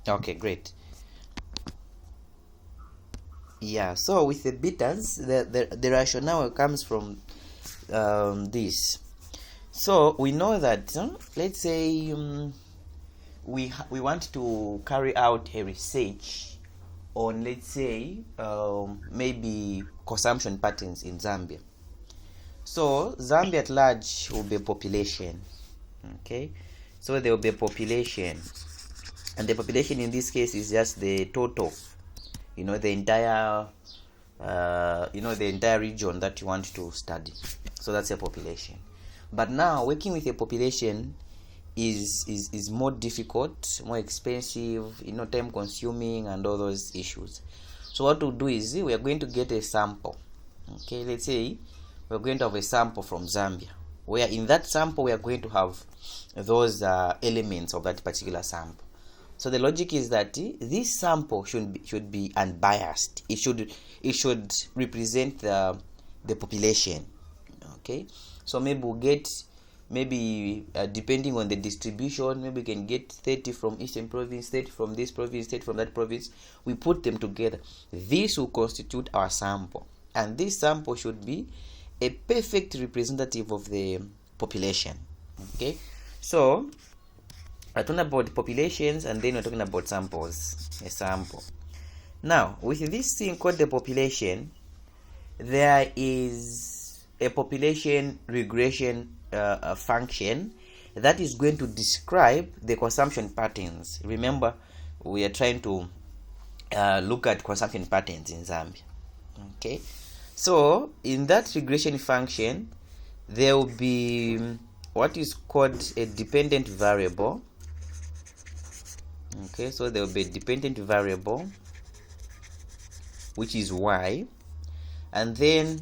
Okay, great. Yeah, so with the betas, the rationale comes from this. So we know that, let's say, we want to carry out a research on, let's say, maybe consumption patterns in Zambia. So Zambia at large will be a population. Okay, so there will be a population, and the population in this case is just the total, the entire the entire region that you want to study. So that's a population. But now working with a population is more difficult, more expensive, time consuming, and all those issues. So what we'll do is we are going to get a sample. Okay, let's say we're going to have a sample from Zambia, where in that sample we are going to have those elements of that particular sample. So the logic is that this sample should be unbiased. It should represent the population. Okay, so maybe we'll get depending on the distribution, maybe we can get 30 from Eastern Province, 30 from this province, 30 from that province. We put them together. This will constitute our sample, and this sample should be a perfect representative of the population. Okay, so we're talking about populations, and then we're talking about samples. A sample. Now, with this thing called the population, there is a population regression function that is going to describe the consumption patterns. Remember, we are trying to look at consumption patterns in Zambia. Okay, so in that regression function, there will be what is called a dependent variable. Okay, so there will be a dependent variable, which is y, and then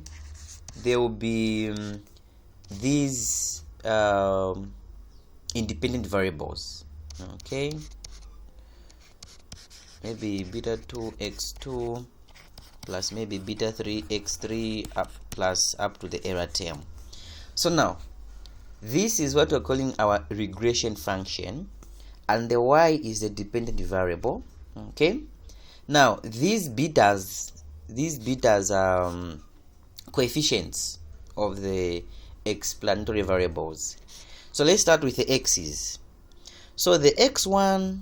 there will be these independent variables. Okay, maybe beta 2 x2 plus maybe beta 3 x3 up to the error term. So now this is what we're calling our regression function, and the y is the dependent variable. Okay, now these betas are coefficients of the explanatory variables. So let's start with the x's. So the x1,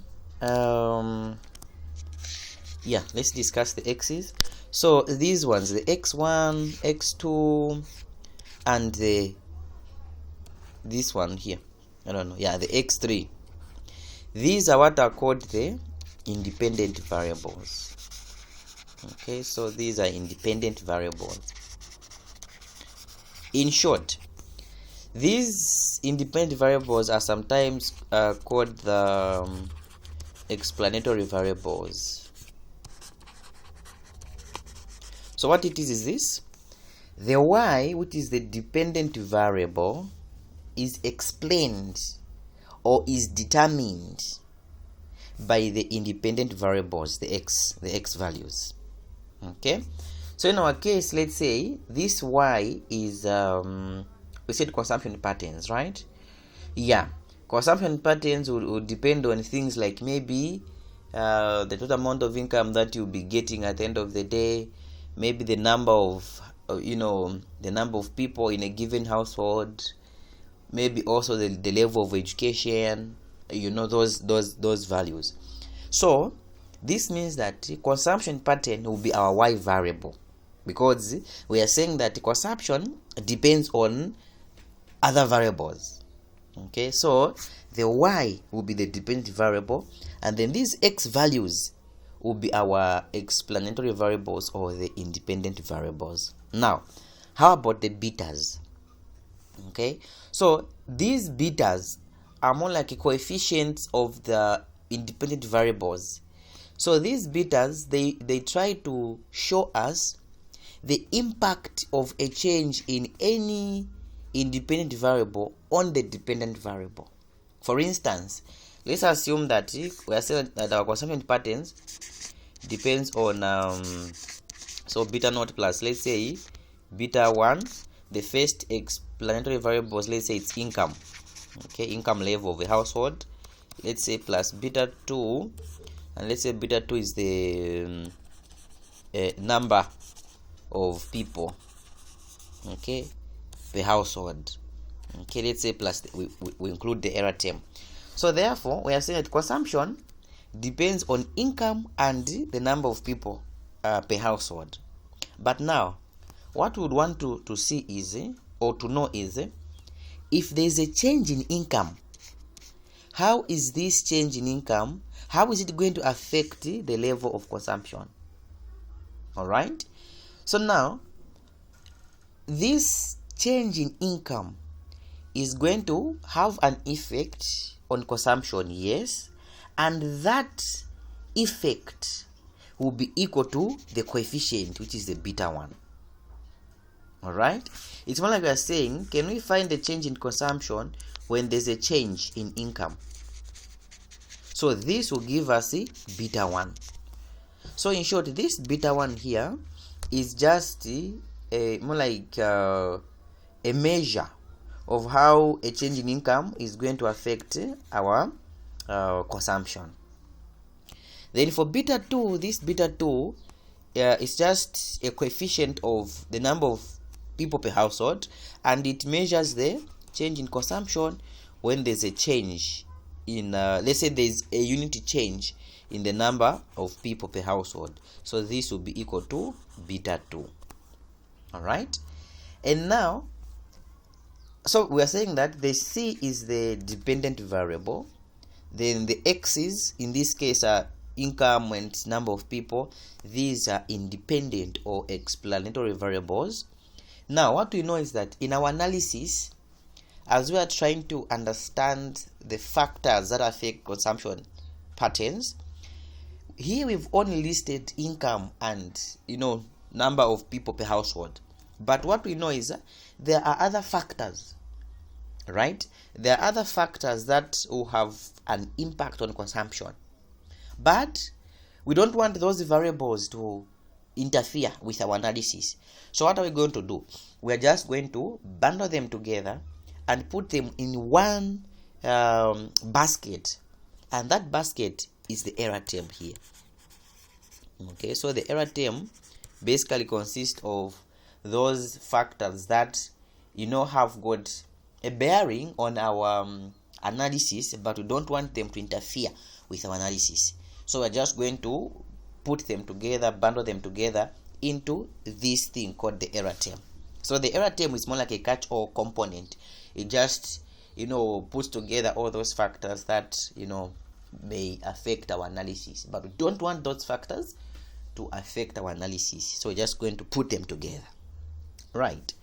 let's discuss the x's. So these ones, the x1, x2, and this one here, the x3. These are what are called the independent variables. Okay, so these are independent variables. In short, these independent variables are sometimes called the explanatory variables. So what it is this: the y, which is the dependent variable, is explained or is determined by the independent variables, the x values. Okay, so in our case, let's say this y is we said consumption patterns, right? Yeah, consumption patterns will depend on things like maybe the total amount of income that you'll be getting at the end of the day, maybe the number of the number of people in a given household, maybe also the level of education, those values. So this means that consumption pattern will be our y variable, because we are saying that consumption depends on other variables. Okay, so the y will be the dependent variable, and then these x values will be our explanatory variables or the independent variables. Now, how about the betas? Okay, so these betas are more like coefficients of the independent variables. So these betas, they try to show us the impact of a change in any independent variable on the dependent variable. For instance, let's assume that we are saying that our consumption patterns depends on so beta naught plus, let's say, beta 1, the first explanatory variables, let's say it's income. Okay, income level of the household, let's say, plus beta 2, and let's say beta 2 is the number of people, okay, per household. Okay, let's say plus we include the error term. So therefore we are saying that consumption depends on income and the number of people per household. But now what we would want to see is or to know is if there is a change in income, how is this change in income, how is it going to affect the level of consumption? All right, so now this change in income is going to have an effect on consumption, yes, and that effect will be equal to the coefficient, which is the beta 1. All right, it's more like we are saying, can we find the change in consumption when there's a change in income? So this will give us a beta 1. So in short, this beta 1 here is just more like a measure of how a change in income is going to affect our consumption. Then for beta 2, this beta 2 is just a coefficient of the number of people per household, and it measures the change in consumption when there's a change in let's say there's a unity change in the number of people per household. So this will be equal to beta 2. All right, and now so we are saying that the C is the dependent variable, then the X's in this case are income and number of people. These are independent or explanatory variables. Now what we know is that in our analysis, as we are trying to understand the factors that affect consumption patterns, here we've only listed income and number of people per household. But what we know is there are other factors, right? There are other factors that will have an impact on consumption, but we don't want those variables to interfere with our analysis. So what are we going to do? We are just going to bundle them together and put them in one basket, and that basket is the error term here. Okay, so the error term basically consists of those factors that have got a bearing on our analysis, but we don't want them to interfere with our analysis. So we're just going to put them together, bundle them together into this thing called the error term. So the error term is more like a catch-all component. It just puts together all those factors that may affect our analysis, but we don't want those factors to affect our analysis, so we're just going to put them together. Right,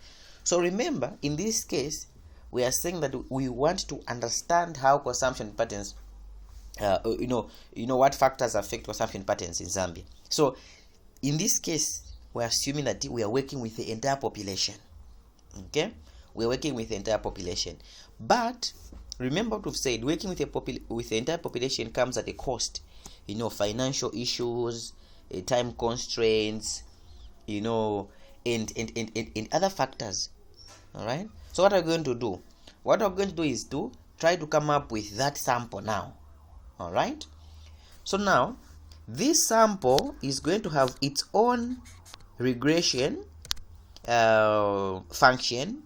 so remember, in this case we are saying that we want to understand how consumption patterns what factors affect consumption patterns in Zambia. So in this case we're assuming that we are working with the entire population. Okay, we're working with the entire population, but remember what we've said, working with the entire population comes at a cost. Financial issues, time constraints, and other factors. All right, so what we're going to do is to try to come up with that sample now. All right, so now this sample is going to have its own regression function,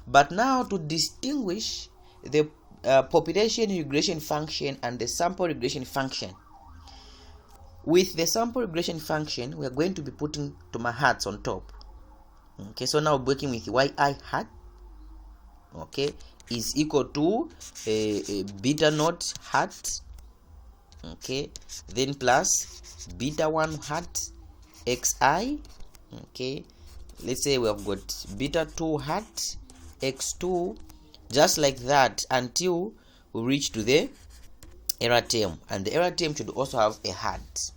but now to distinguish the population regression function and the sample regression function, with the sample regression function we are going to be putting toma hats on top. Okay, so now working with yi hat, okay, is equal to a beta naught hat, okay, then plus beta 1 hat xi, okay, let's say we have got beta 2 hat x2, just like that until we reach to the error term, and the error term should also have a hat.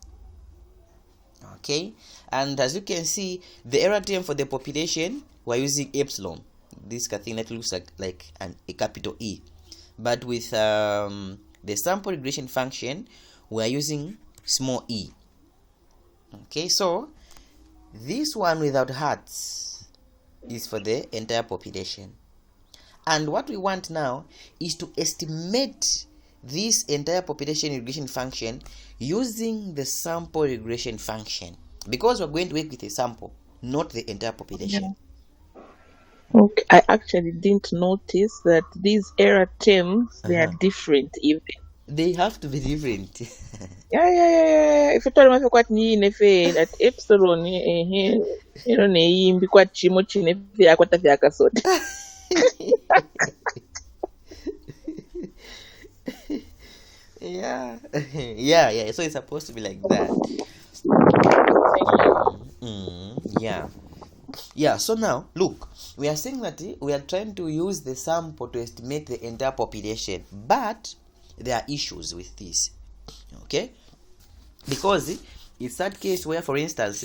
Okay, and as you can see, the error term for the population we're using epsilon, this thing that looks like a capital E, but with the sample regression function we are using small e. Okay, so this one without hats is for the entire population, and what we want now is to estimate this entire population regression function using the sample regression function, because we're going to work with a sample, not the entire population. Okay, I actually didn't notice that these error terms, they are different even. They have to be different. Yeah. Ife twali mafe kwati nyine fe at epsilon ino neimbi kwati chimo chine fe akwata fe akasota. Yeah. Yeah. So it's supposed to be like that. Yeah. So now look, we are saying that we are trying to use the sample to estimate the entire population, but there are issues with this. Okay, because it's that case where, for instance,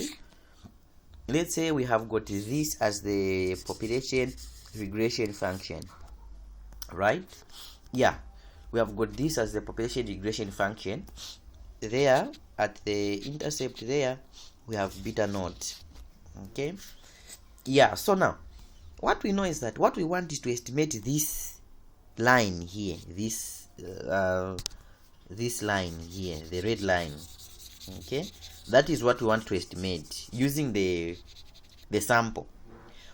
let's say we have got this as the population regression function, right? Yeah, we have got this as the population regression function. There at the intercept there we have beta naught. Okay, yeah. So now what we know is that what we want is to estimate this line here, this line here, the red line. Okay, that is what we want to estimate using the sample.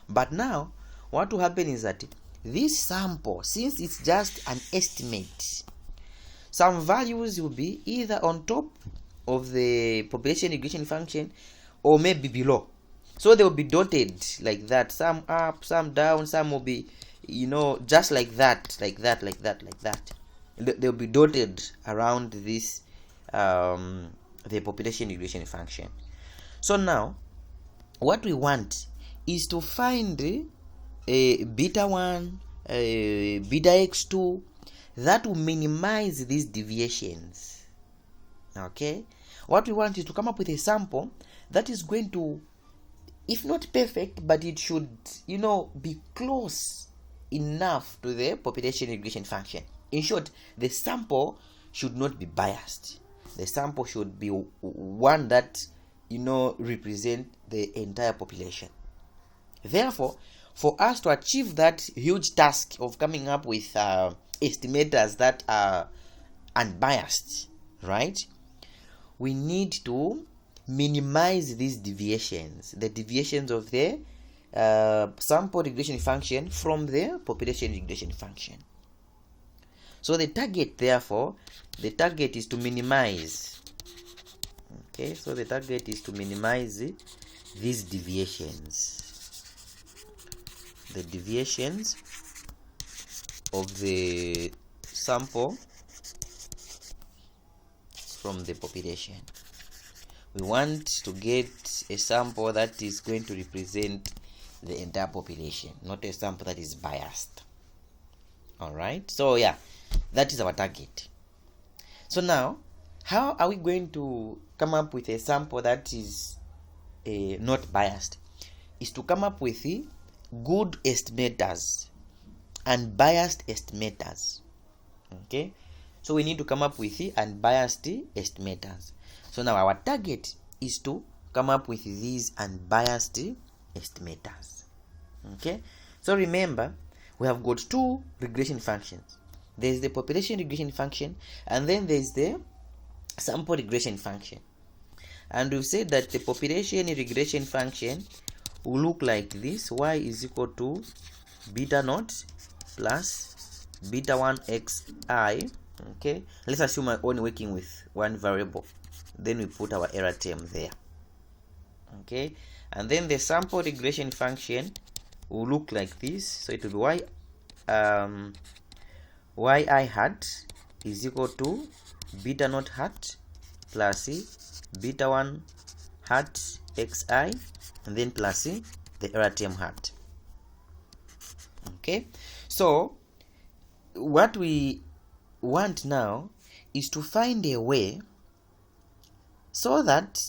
But now what will happen is that this sample, since it's just an estimate, some values will be either on top of the population regression function or maybe below. So they will be dotted like that, some up, some down, some will be, just like that. They'll be dotted around this the population regression function. So now what we want is to find a beta 1, a beta x2 that will minimize these deviations. Okay, what we want is to come up with a sample that is going to, if not perfect, but it should be close enough to the population regression function. In short, the sample should not be biased. The sample should be one that represent the entire population. Therefore, for us to achieve that huge task of coming up with estimators that are unbiased, right, we need to minimize these deviations, the deviations of the sample regression function from the population regression function. So the target, therefore, is to minimize. Okay, so the target is to minimize these deviations, the deviations of the sample from the population. We want to get a sample that is going to represent the entire population, not a sample that is biased. All right, so yeah, that is our target. So now, how are we going to come up with a sample that is not biased? Is to come up with good estimators and biased estimators. Okay, so we need to come up with unbiased estimators. So now our target is to come up with these unbiased estimators. Okay, so remember, we have got two regression functions. There is the population regression function, and then there is the sample regression function. And we've said that the population regression function will look like this: y is equal to beta naught plus beta 1 xi. Okay, let's assume I'm only working with one variable, then we put our error term there. Okay, and then the sample regression function will look like this. So it will be yi hat is equal to beta naught hat plus beta 1 hat xi, and then plus the error term hat. Okay, so what we want now is to find a way so that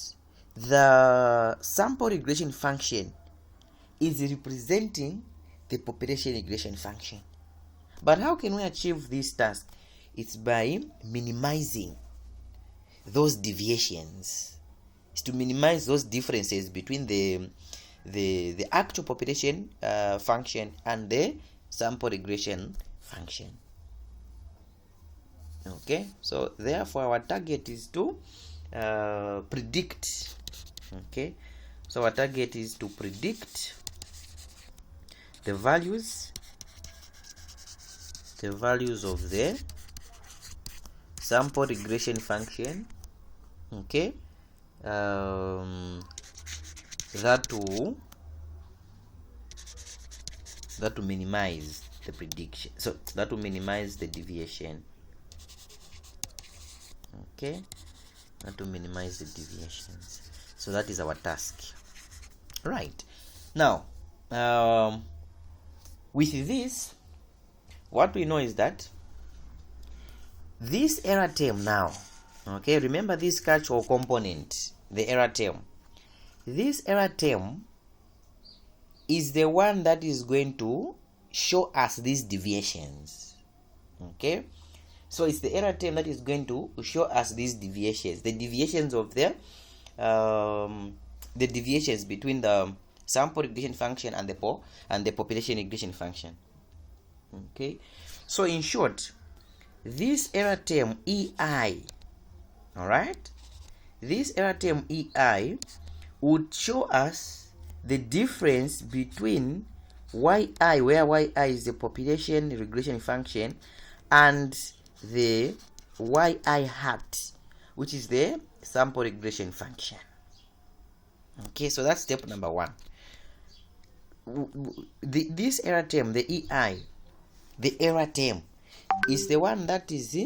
the sample regression function is representing the population regression function. But how can we achieve this task? It's by minimizing those deviations. It's to minimize those differences between the actual population function and the sample regression function. Okay, so therefore our target is to predict. Okay, so our target is to predict the values of the sample regression function, okay, that will minimize the prediction, so that will minimize the deviation. Okay, that will minimize the deviations. So that is our task. Right, now with this, what we know is that this error term now, okay, remember this catch-all component, the error term. This error term is the one that is going to show us these deviations. Okay, so it's the error term that is going to show us these deviations, the deviations of the deviations between the sample regression function and the population regression function. Okay, so in short, this error term EI, all right, this error term EI would show us the difference between yi, where yi is the population regression function, and the yi hat, which is the sample regression function. Okay, so that's step number one. This error term, the EI, the error term, is the one that is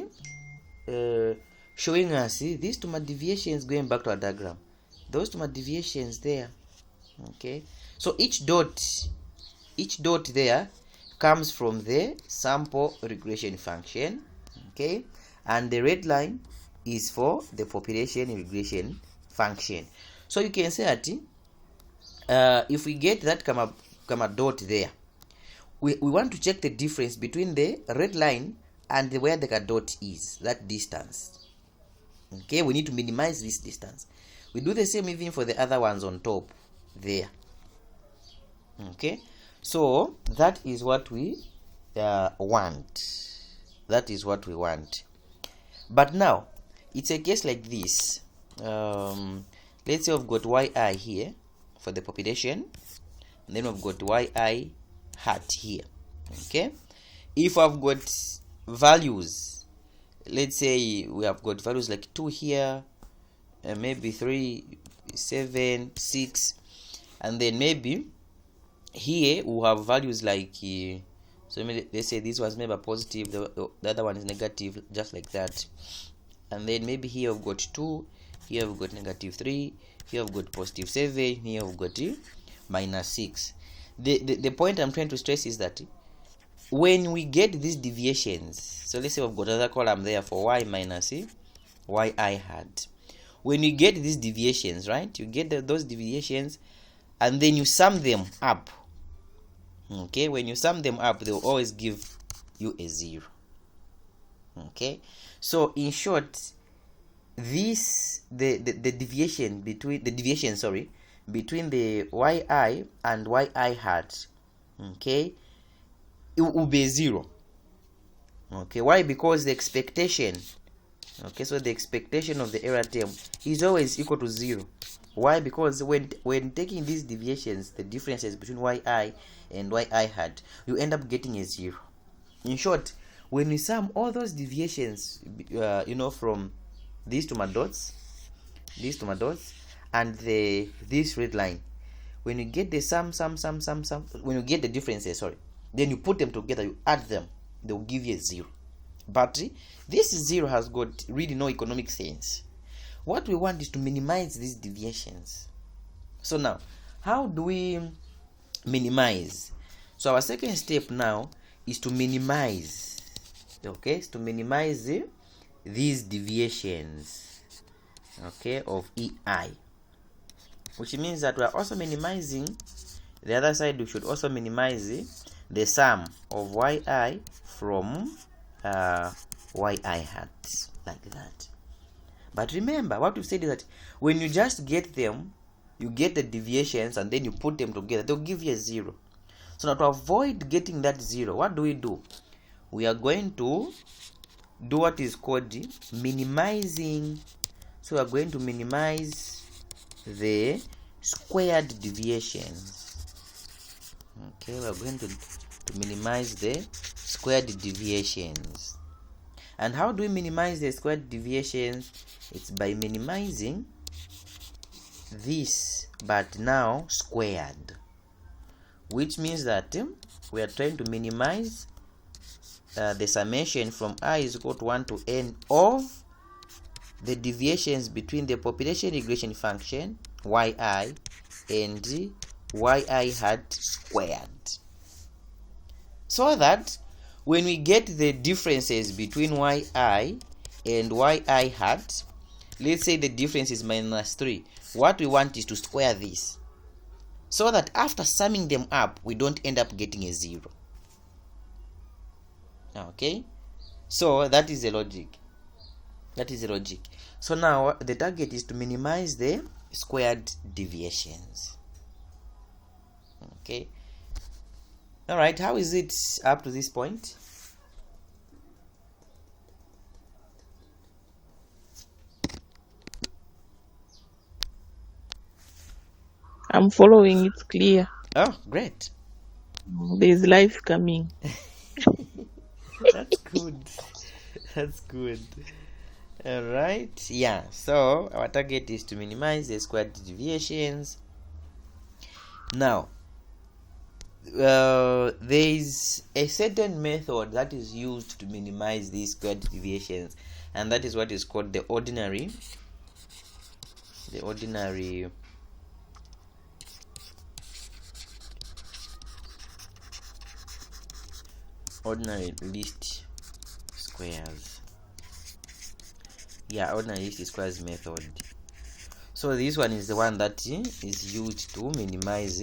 showing us these two deviations. Going back to our diagram, those two deviations there. Okay, so each dot there comes from the sample regression function. Okay, and the red line is for the population regression function. So you can say that if we get that comma dot there, we want to check the difference between the red line and where the dot is, that distance. Okay, we need to minimize this distance. We do the same even for the other ones on top there. Okay, so that is what we want. That is what we want. But now it's a case like this. Let's say we've got yi here for the population, and then we've got yi hat here. Okay, if I've got values, let's say we have got values like 2 here, maybe 3, 7, 6, and then maybe here we have values like so let's say this was maybe positive, the other one is negative, just like that. And then maybe here we've got 2, here we've got -3, here we've got +7, here we've got -6. The point I'm trying to stress is that when we get these deviations, so let's say we've got another column there for y minus yi hat. When you get these deviations, right, you get those deviations and then you sum them up. Okay, when you sum them up, they'll always give you a 0. Okay, so in short, this the deviation between the yi and yi hat, okay, it will be 0. Okay, why? Because the expectation, okay, so the expectation of the error term is always equal to 0. Why? Because when taking these deviations, the differences between yi and yi hat, you end up getting a 0. In short, when we sum all those deviations, from these two dots, and this red line, when you get the sum, when you get the differences, then you put them together, you add them, they will give you a 0. But this 0 has got really no economic sense. What we want is to minimize these deviations. So now, how do we minimize? So our second step now is to minimize. Okay, is to minimize these deviations, okay, of EI, which means that we are also minimizing the other side. We should also minimize the sum of yi from yi hat, like that. But remember, what we said is that when you just get them, you get the deviations and then you put them together, they'll give you a 0. So now to avoid getting that 0, what do? We are going to do what is called minimizing. So we are going to minimize the squared deviations. Okay, we are going to minimize the squared deviations. And how do we minimize the squared deviations? It's by minimizing this, but now squared, which means that we are trying to minimize the summation from I is equal to 1 to n of the deviations between the population regression function yi and yi hat squared, so that when we get the differences between yi and yi hat, let's say the difference is -3, what we want is to square this, so that after summing them up we don't end up getting a 0. Okay, so that is the logic. So now the target is to minimize the squared deviations. Okay, all right, how is it up to this point? I'm following, it's clear. Oh, great. There's life coming. That's good. That's good. All right, yeah, so our target is to minimize the squared deviations. Now there is a certain method that is used to minimize these squared deviations, and that is what is called the ordinary least squares. Yeah, ordinary least squares method. So this one is the one that is used to minimize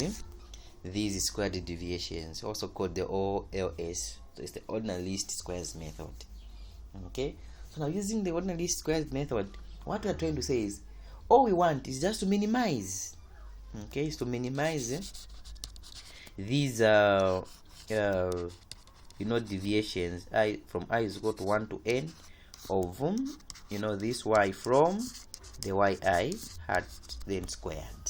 these squared deviations, also called the OLS. So it's the ordinary least squares method. Okay, so now using the ordinary least squares method, what we are trying to say is all we want is just to minimize. Okay, so minimize these deviations from I is equal to 1 to n of this y from the yi hat then squared.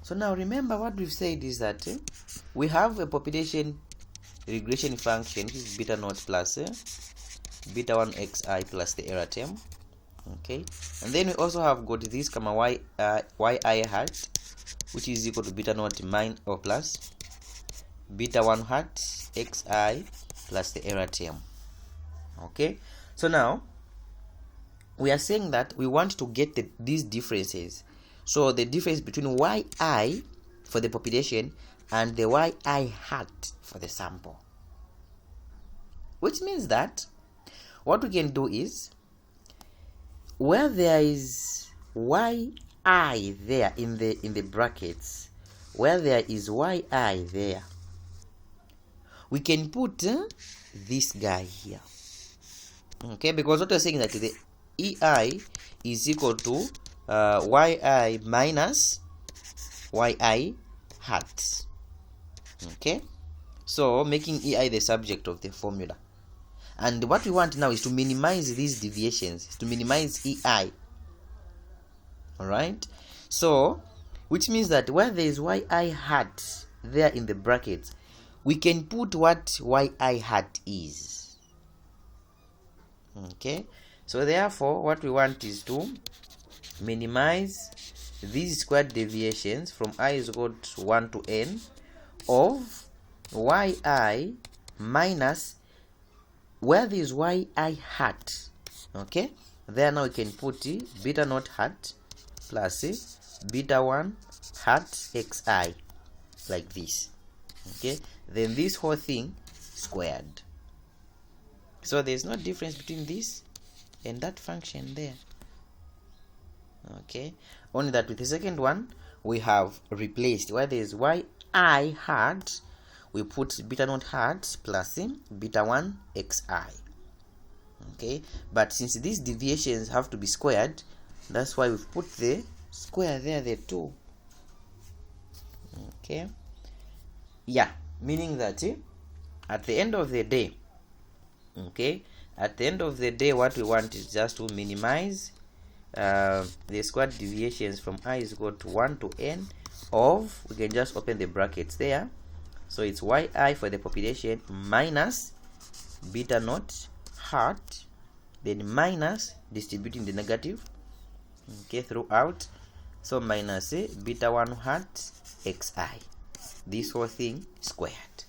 So now remember what we've said is that we have a population regression function which is beta naught plus beta 1 xi plus the error term. Okay, and then we also have got this yi hat, which is equal to beta naught minus or plus beta 1 hat xi plus the error term. Okay, so now we are saying that we want to get these differences. So the difference between yi for the population and the yi hat for the sample, which means that what we can do is, where there is yi there in the brackets, where there is yi there, we can put this guy here. Okay, because what we're saying is that the ei is equal to yi minus yi hat. Okay, so making ei the subject of the formula, and what we want now is to minimize these deviations, to minimize ei. All right, so which means that where there is yi hat there in the brackets, we can put what yi hat is. Okay, so therefore what we want is to minimize these squared deviations from I is equal to 1 to n of yi minus where there is yi hat. Okay, there now we can put beta naught hat plus beta 1 hat xi like this. Okay, then this whole thing squared. So there's no difference between this and that function there. Okay, only that with the second one we have replaced where there is yi hat, we put beta naught hat plus beta 1 xi. Okay, but since these deviations have to be squared, that's why we've put the square there too. Okay, yeah, meaning that at the end of the day, okay, at the end of the day, what we want is just to minimize the squared deviations from I is equal to 1 to n of, we can just open the brackets there, so it's yi for the population minus beta naught hat, then minus distributing the negative, okay, throughout, so minus beta 1 hat xi, this whole thing squared.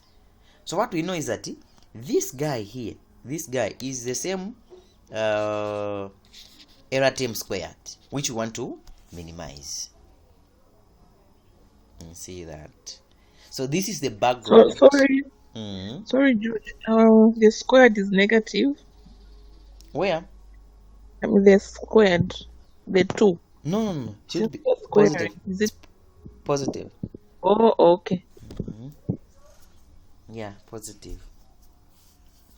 So what we know is that this guy here, this guy is the same error term squared, which we want to minimize. You see that? So this is the background. Sorry, George. The squared is negative. Where? I mean, the squared, the 2. No. Should be positive. Is it positive? Oh, okay. Yeah, positive.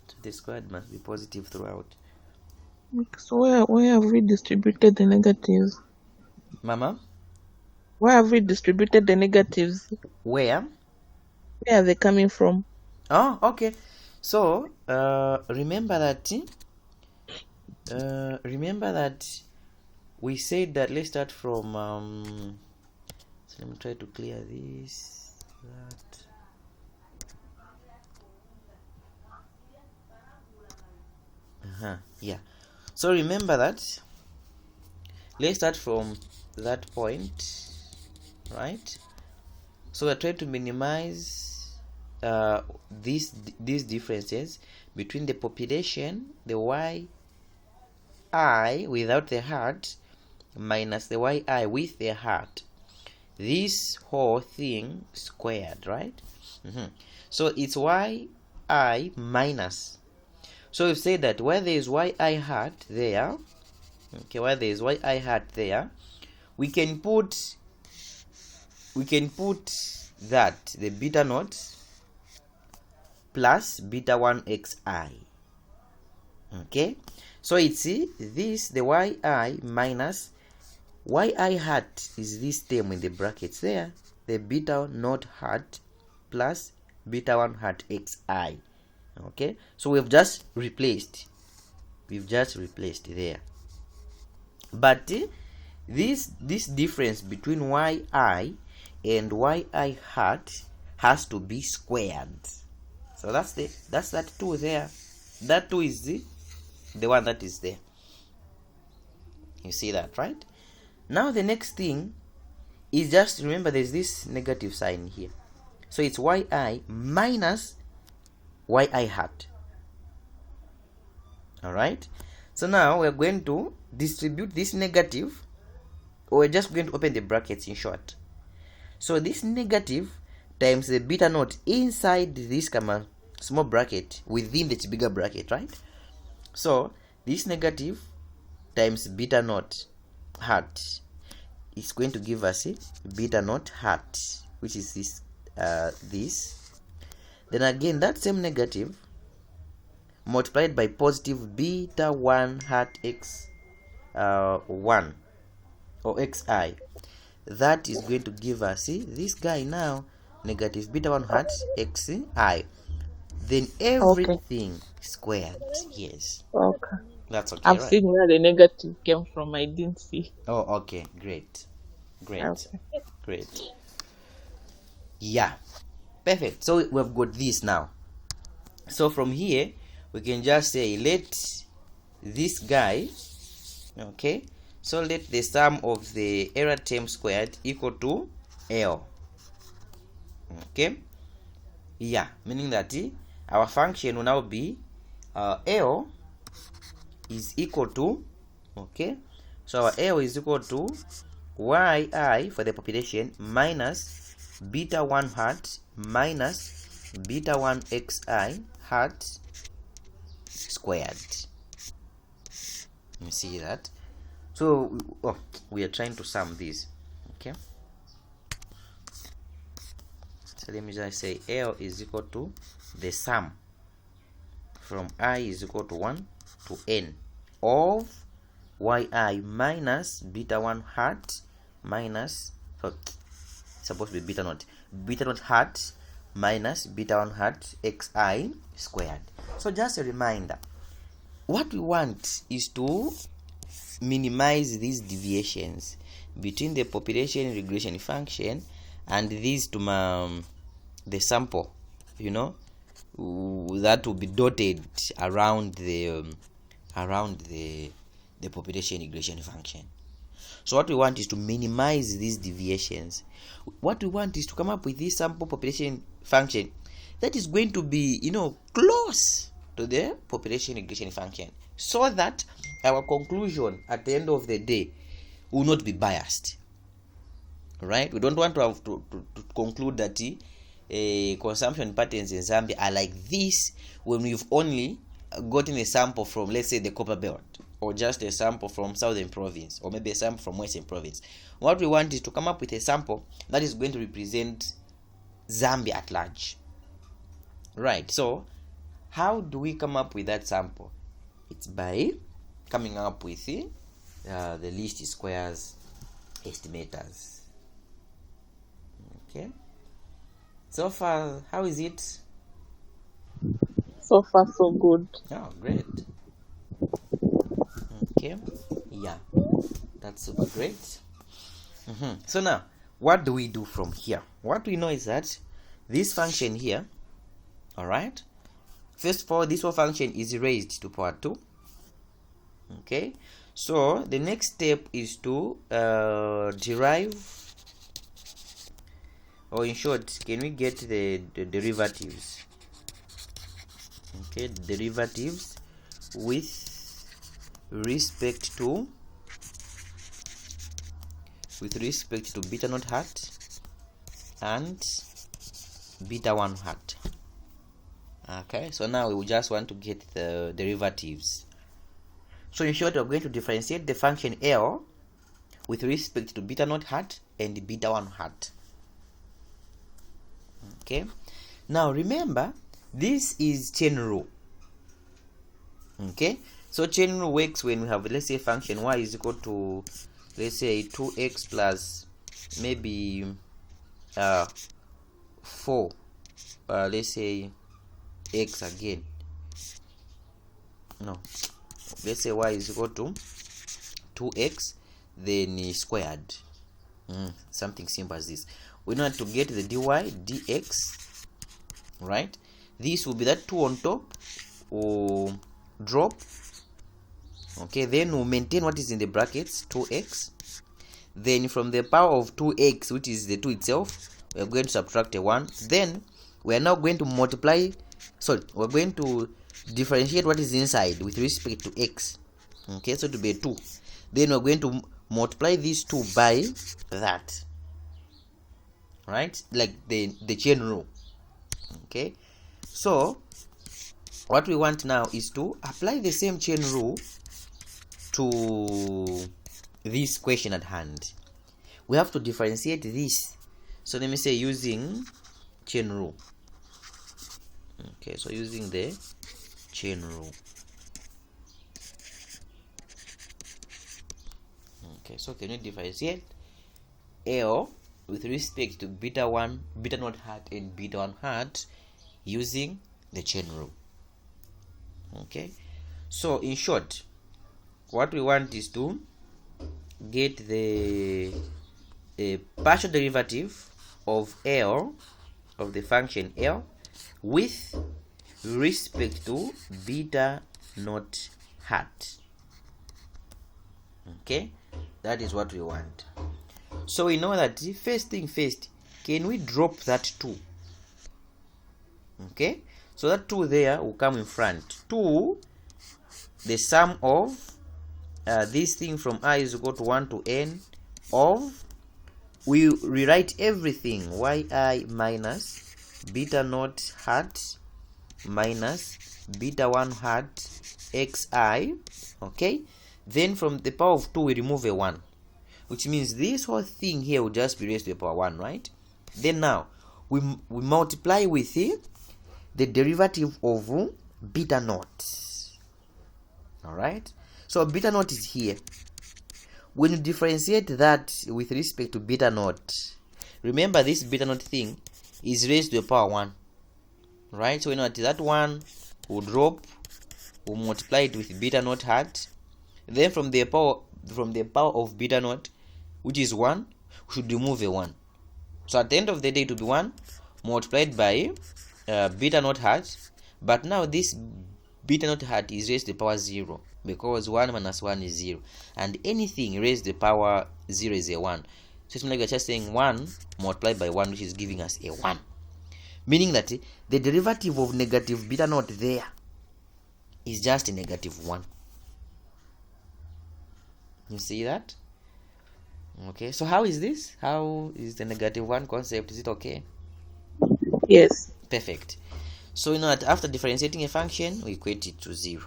So the squared must be positive throughout. So where have we distributed the negatives? Mama? Where have we distributed the negatives? Where? Where are they coming from? Oh, okay. So remember that we said that, let's start from so let me try to clear this, that. Yeah, so remember that, let's start from that point, right? So we're trying to minimize these differences between the population, the yi without the hat minus the yi with the hat, this whole thing squared, right? So it's yi minus, so we've said that where there is yi hat there, okay, where there is yi hat there, we can put that the beta naught plus beta 1 xi, okay, so it's this, the yi minus yi hat is this term in the brackets there, the beta naught hat plus beta 1 hat xi, okay, so we've just replaced there, but this difference between yi and yi hat has to be squared. So that's that 2 there. That 2 is the one that is there. You see that, right? Now the next thing is, just remember there's this negative sign here. So it's yi minus yi hat. Alright? So now we're going to distribute this negative, or we're just going to open the brackets in short. So this negative times the beta naught inside this small bracket within the bigger bracket, right? So this negative times beta naught hat is going to give us beta naught hat, which is this then again that same negative multiplied by positive beta 1 hat x 1 or xi, that is going to give us this guy now, negative beta 1 hat xi, then everything squared. Yes, okay, that's okay. I've seen where the negative came from. I didn't see. Oh, okay, great. Okay. Great. Yeah, perfect. So we've got this now. So from here we can just say, let this guy, okay, so let the sum of the error term squared equal to L. Okay, yeah, meaning that our function will now be L is equal to, okay, so our L is equal to yi for the population minus beta 1 hat minus beta 1 xi hat squared. You see that? So we are trying to sum these, okay, so let me just say L is equal to the sum from I is equal to 1 to n of yi minus beta 1 hat minus, supposed to be beta naught hat minus beta 1 hat xi squared. So just a reminder, what we want is to minimize these deviations between the population regression function and these to the sample, you know, that will be dotted around the population regression function. So what we want is to minimize these deviations. What we want is to come up with this sample population function that is going to be, you know, close to the population regression function, so that our conclusion at the end of the day will not be biased. Right? We don't want to have to conclude that consumption patterns in Zambia are like this when we've only gotten a sample from, let's say, the Copper Belt, or just a sample from Southern Province, or maybe a sample from Western Province. What we want is to come up with a sample that is going to represent Zambia at large. Right? So how do we come up with that sample? It's by coming up with the least squares estimators. Okay. So far, how is it? So far, so good. Oh, great. Okay. Yeah, that's super great. So now, what do we do from here? What we know is that this function here, all right, first of all, this whole function is raised to power 2. Okay. So the next step is to derive, or in short, can we get the derivatives? Okay, derivatives with respect to beta naught hat and beta 1 hat. Okay, so now we just want to get the derivatives. So in short, we're going to differentiate the function L with respect to beta naught hat and beta 1 hat. Okay, now remember, this is chain rule. Okay, so chain rule works when we have, let's say, function y is equal to, let's say, 2x plus maybe 4, let's say x again. No, let's say y is equal to 2x then squared. Something simple as this. We know to get the dy dx, right? This will be that 2 on top or drop. Okay, then we'll maintain what is in the brackets, 2x. Then from the power of 2x, which is the 2 itself, we're going to subtract a 1. Then we're now going to multiply, we're going to differentiate what is inside with respect to x. Okay, so to be a 2. Then we're going to multiply these 2 by that. Right? Like the chain rule. Okay, so what we want now is to apply the same chain rule to this question at hand. We have to differentiate this. So let me say using chain rule. Okay, so using the chain rule. Okay, so can you differentiate L with respect to beta naught hat and beta 1 hat using the chain rule? Okay, so in short, what we want is to get the partial derivative of L, of the function L, with respect to beta naught hat. Okay, that is what we want. So we know that first thing first, can we drop that 2? Okay, so that 2 there will come in front. 2, the sum of this thing from I is equal to 1 to n of, we rewrite everything, yi minus beta naught hat minus beta 1 hat xi. Okay, then from the power of 2 we remove a 1, which means this whole thing here will just be raised to the power 1, right? Then now we multiply with the derivative of beta naught. All right, so beta naught is here. When you differentiate that with respect to beta naught, remember this beta naught thing is raised to the power 1, right? So we know that 1 will drop, we'll multiply it with beta naught hat. Then from the power of beta naught, which is 1, we should remove a 1. So at the end of the day, it will be 1 multiplied by beta naught hat. But now this beta naught hat is raised to the power 0, because 1 minus 1 is 0, and anything raised to the power 0 is a 1. So it's like we're just saying 1 multiplied by 1, which is giving us a 1. Meaning that the derivative of negative beta naught there is just a negative 1. You see that? Okay, so how is this? How is the negative 1 concept? Is it okay? Yes. Perfect. So you know that after differentiating a function, we equate it to 0.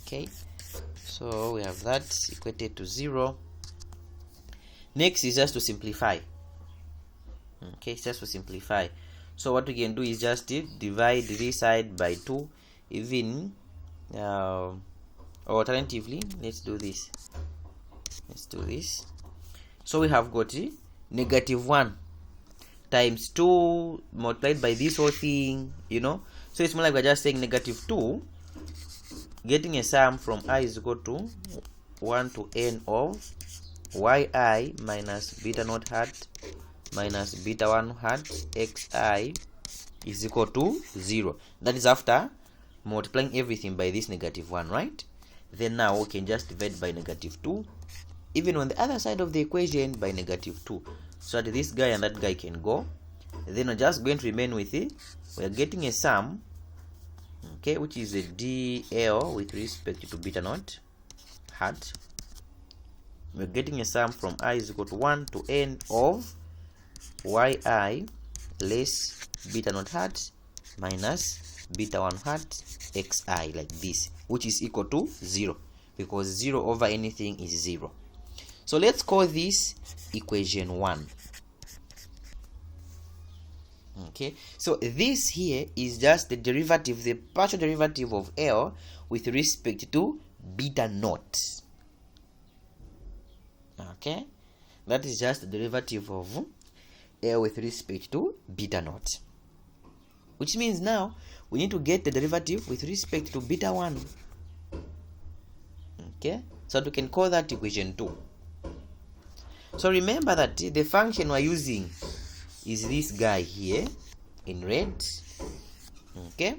Okay, so we have that equated to 0. Next is just to simplify. Okay, it's just to simplify. So what we can do is just divide this side by 2, even or alternatively, let's do this. So we have got negative 1 times 2 multiplied by this whole thing, you know. So it's more like we're just saying negative 2, getting a sum from I is equal to 1 to n of yi minus beta naught hat minus beta 1 hat xi is equal to 0. That is after multiplying everything by this negative 1, right? Then now we can just divide by negative 2, even on the other side of the equation by negative 2, so that this guy and that guy can go. Then we're just going to remain with it. We're getting a sum, okay, which is a dl with respect to beta naught hat. We're getting a sum from I is equal to 1 to n of yi less beta naught hat minus beta 1 hat xi, like this, which is equal to 0, because 0 over anything is 0. So let's call this equation 1. Okay, so this here is just the derivative, the partial derivative of L with respect to beta naught. Okay, that is just the derivative of L with respect to beta naught, which means now we need to get the derivative with respect to beta 1. Okay, so we can call that equation 2. So remember that the function we're using is this guy here in red. Okay,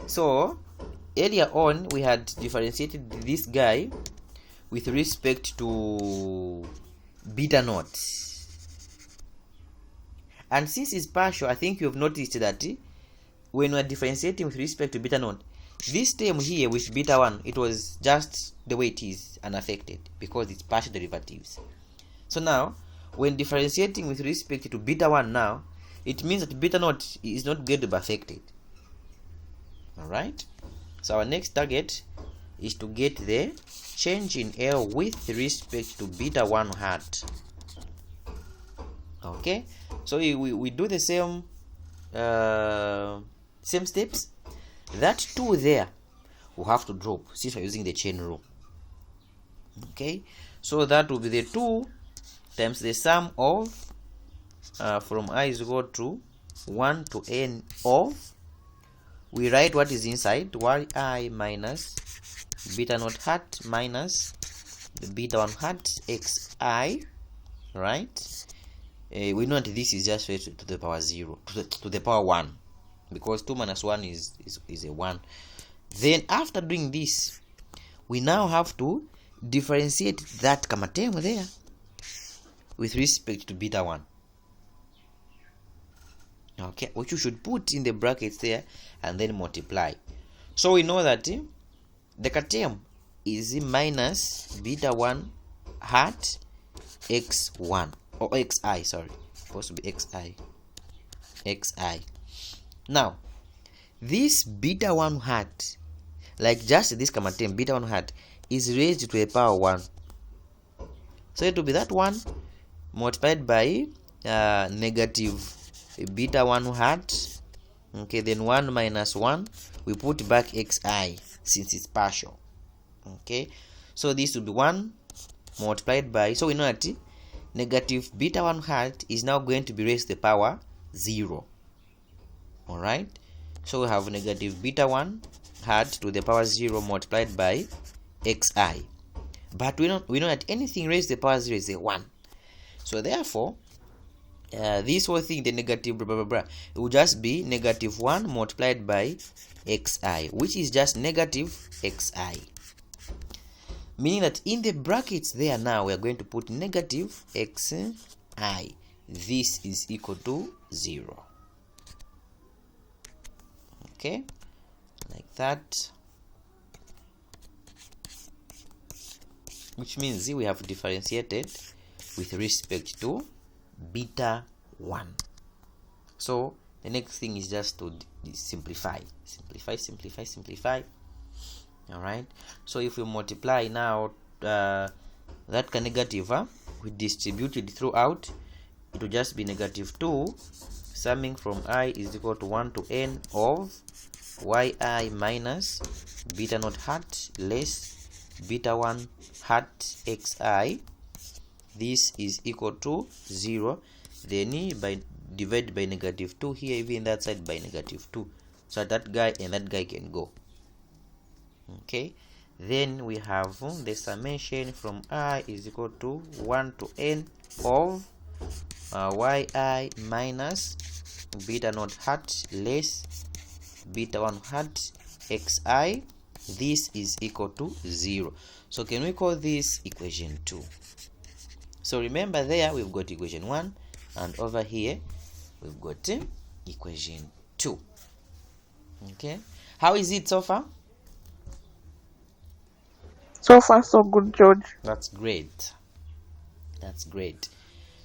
so earlier on we had differentiated this guy with respect to beta naught, and since it's partial, I think you've noticed that when we're differentiating with respect to beta naught, this term here with beta 1, it was just the way it is, unaffected, because it's partial derivatives. So now when differentiating with respect to beta 1 now, it means that beta naught is not going to be affected. Alright, so our next target is to get the change in L with respect to beta 1 hat. Okay, so we do the same steps. That 2 there will have to drop since we're using the chain rule. Okay, so that will be the 2 times the sum of from I is equal to 1 to n of, we write what is inside, yi minus beta naught hat minus the beta 1 hat xi, right? We know that this is just raised to the power 0, to the power 1, because 2 minus 1 is a 1. Then after doing this, we now have to differentiate that gamma term there with respect to beta 1. Okay, which you should put in the brackets there and then multiply. So we know that the term is minus beta 1 hat x1 or xi, sorry, supposed to be xi. Now this beta 1 hat, like just this gamma term beta 1 hat, is raised to a power 1, so it will be that 1 multiplied by negative beta 1 hat. Okay, then 1 minus 1, we put back xi since it's partial. Okay, so this will be 1 multiplied by, so we know that negative beta 1 hat is now going to be raised to the power 0. Alright, so we have negative beta 1 hat to the power 0 multiplied by xi. But we know that anything raised to the power 0 is a 1. So therefore, this whole thing, the negative blah blah blah, it will just be negative 1 multiplied by xi, which is just negative xi. Meaning that in the brackets there now, we are going to put negative xi. This is equal to 0. Okay, like that. Which means we have differentiated with respect to beta 1. So the next thing is just to simplify. All right, so if we multiply now that negative, we distribute it throughout, it will just be negative 2 summing from I is equal to 1 to n of yi minus beta naught hat less beta 1 hat xi. This is equal to 0. Then by divide by negative 2 here, even that side by negative 2, so that guy and that guy can go. Okay, then we have the summation from I is equal to 1 to n of yi minus beta naught hat less beta 1 hat xi. This is equal to 0. So can we call this equation 2? So remember, there we've got equation 1, and over here we've got equation 2. Okay, how is it so far? So far so good, George. That's great. That's great.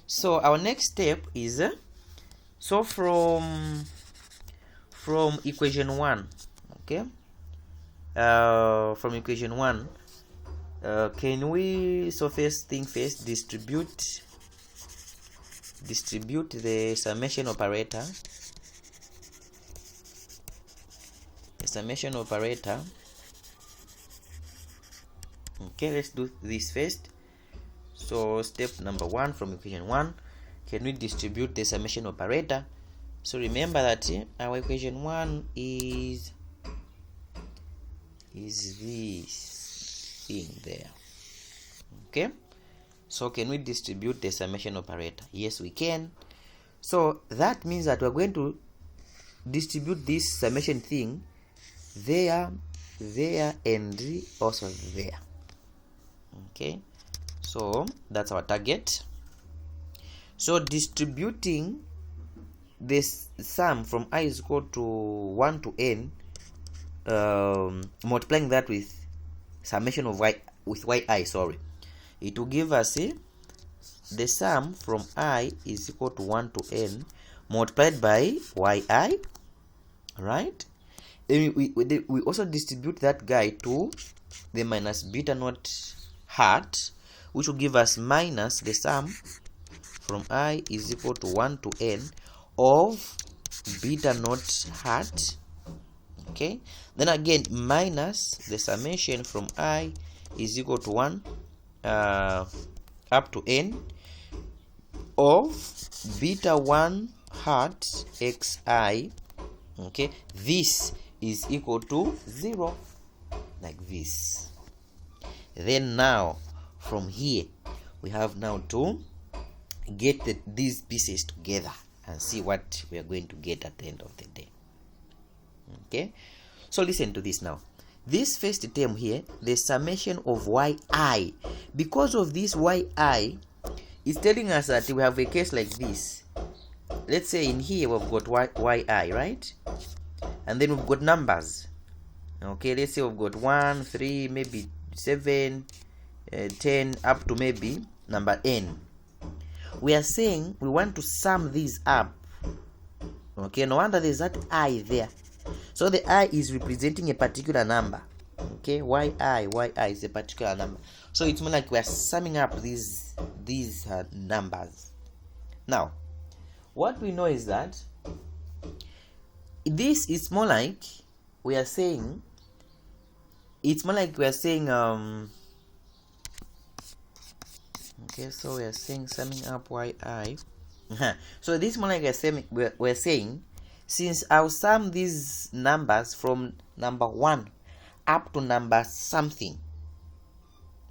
So our next step is so from equation 1, okay, from equation 1, can we, so first thing first, distribute the summation operator. The summation operator. Okay, let's do this first. So step number 1, from equation 1, can we distribute the summation operator? So remember that our equation 1 is this thing there. Okay, so can we distribute the summation operator? Yes, we can. So that means that we're going to distribute this summation thing there, and also there. Okay, so that's our target. So distributing this sum from I is equal to 1 to n, multiplying that with summation of y with yi, sorry, it will give us the sum from I is equal to 1 to n multiplied by yi, right? Then we also distribute that guy to the minus beta naught hat, which will give us minus the sum from I is equal to 1 to n of beta naught hat. Okay, then again minus the summation from I is equal to 1 up to n of beta 1 hat xi. Okay, this is equal to 0, like this. Then now from here we have now to get these pieces together and see what we are going to get at the end of the day. Okay, so listen to this now. This first term here, the summation of yi, because of this yi is telling us that we have a case like this. Let's say in here we've got yi, right? And then we've got numbers. Okay, let's say we've got 1, 3, maybe 7, 10, up to maybe number n. We are saying we want to sum these up. Okay, no wonder there's that I there. So the I is representing a particular number. Okay, yi is a particular number. So it's more like we are summing up these numbers. Now, what we know is that this is more like we are saying, okay, so we are saying summing up yi. So this is more like we're saying since I'll sum these numbers from number 1 up to number something,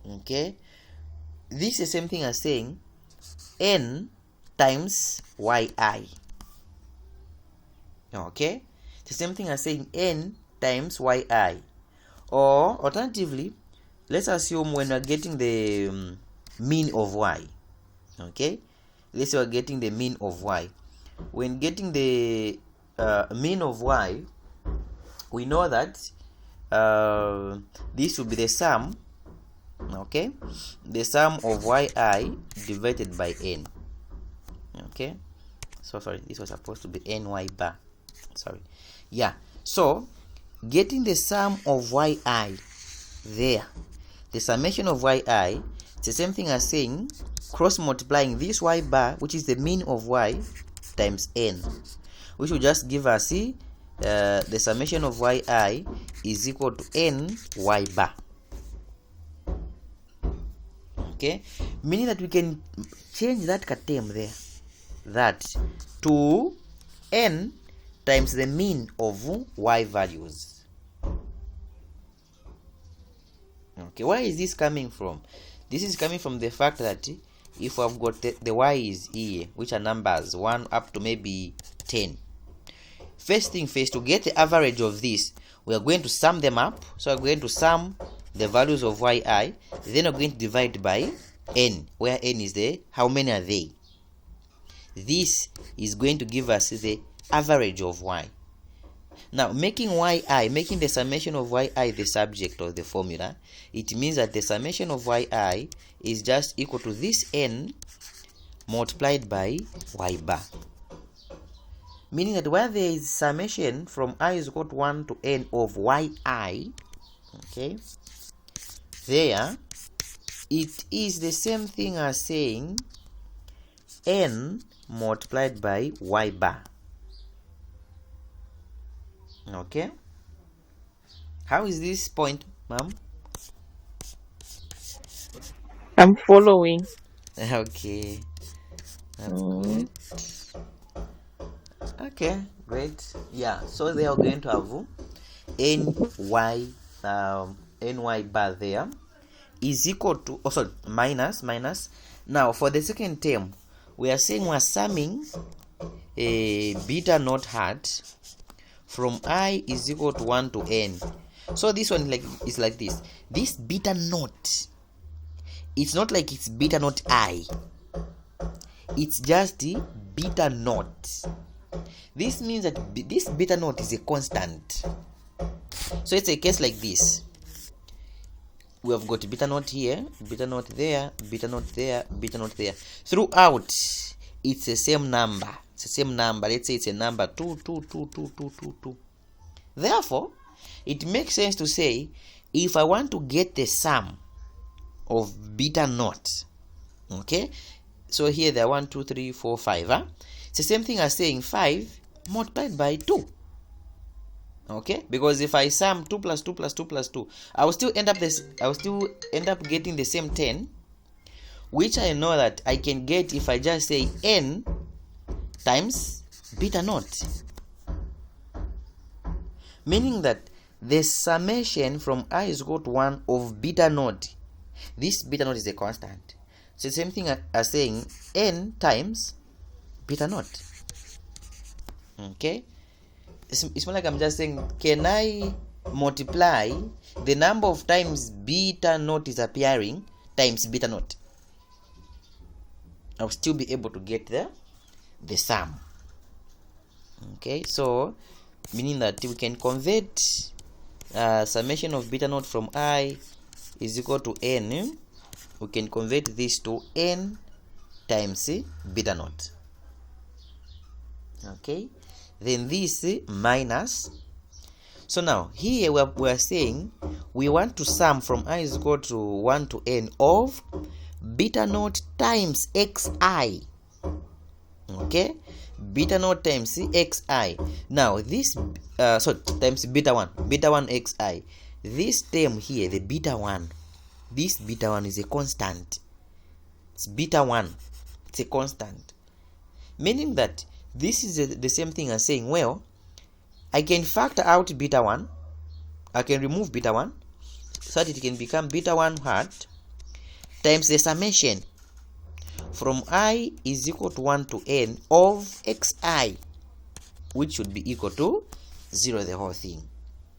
okay, this is the same thing as saying n times yi. Okay, it's the same thing as saying n times yi. Or alternatively, let's assume when we're getting the mean of y. Okay, let's say we're getting the mean of y. When getting the mean of y, we know that this will be the sum, okay, the sum of yi divided by n. Okay, so sorry, this was supposed to be ny bar, sorry. Yeah, so getting the sum of yi there, the summation of yi, it's the same thing as saying cross multiplying this y bar, which is the mean of y, times n, which will just give us the summation of yi is equal to n y bar. Okay, meaning that we can change that term there, that to n times the mean of y values. Okay, where is this coming from? This is coming from the fact that if I've got the y's here, which are numbers 1 up to maybe 10, first thing first, to get the average of this, we are going to sum them up. So we're going to sum the values of yi, then we're going to divide by n, where n is the how many are they. This is going to give us the average of y. Now, making making the summation of yi the subject of the formula, it means that the summation of yi is just equal to this n multiplied by y bar. Meaning that where there is summation from I is equal to 1 to n of yi, okay, there it is the same thing as saying n multiplied by y bar. Okay, how is this point, ma'am? I'm following. Okay, that's good. Okay, great. Yeah, so they are going to have ny bar there is equal to, oh sorry, minus. Now for the second term, we are saying we're summing a beta naught hat from I is equal to 1 to n. So this one is like this. This beta naught, it's not like it's beta naught I. It's just the beta naught. This means that this beta naught is a constant. So it's a case like this. We have got beta naught here, beta naught there, beta naught there, beta naught there. Throughout, it's the same number. It's the same number. Let's say it's a number 2, 2, 2, 2, 2, 2, 2. Therefore, it makes sense to say, if I want to get the sum of beta naught, okay, so here there are 1, 2, 3, 4, 5. It's the same thing as saying 5 multiplied by 2. Okay, because if I sum 2 plus 2 plus 2 plus 2, I will still end up getting the same 10, which I know that I can get if I just say n times beta naught. Meaning that the summation from I is equal to 1 of beta naught, this beta naught is a constant. So the same thing as saying n times beta naught. Okay, it's more like I'm just saying, can I multiply the number of times beta naught is appearing times beta naught? I'll still be able to get the sum. Okay, so meaning that we can convert summation of beta naught from I is equal to n. We can convert this to n times beta naught. Okay, then this minus. So now here we are saying we want to sum from I is equal to 1 to n of beta naught times xi. Okay, beta naught times xi. Now this times beta 1 xi. This term here, the beta 1, this beta 1 is a constant. It's beta 1, it's a constant, meaning that this is the same thing as saying, well, I can factor out beta 1, I can remove beta 1, so that it can become beta 1 hat times the summation from I is equal to 1 to n of xi, which should be equal to 0 the whole thing.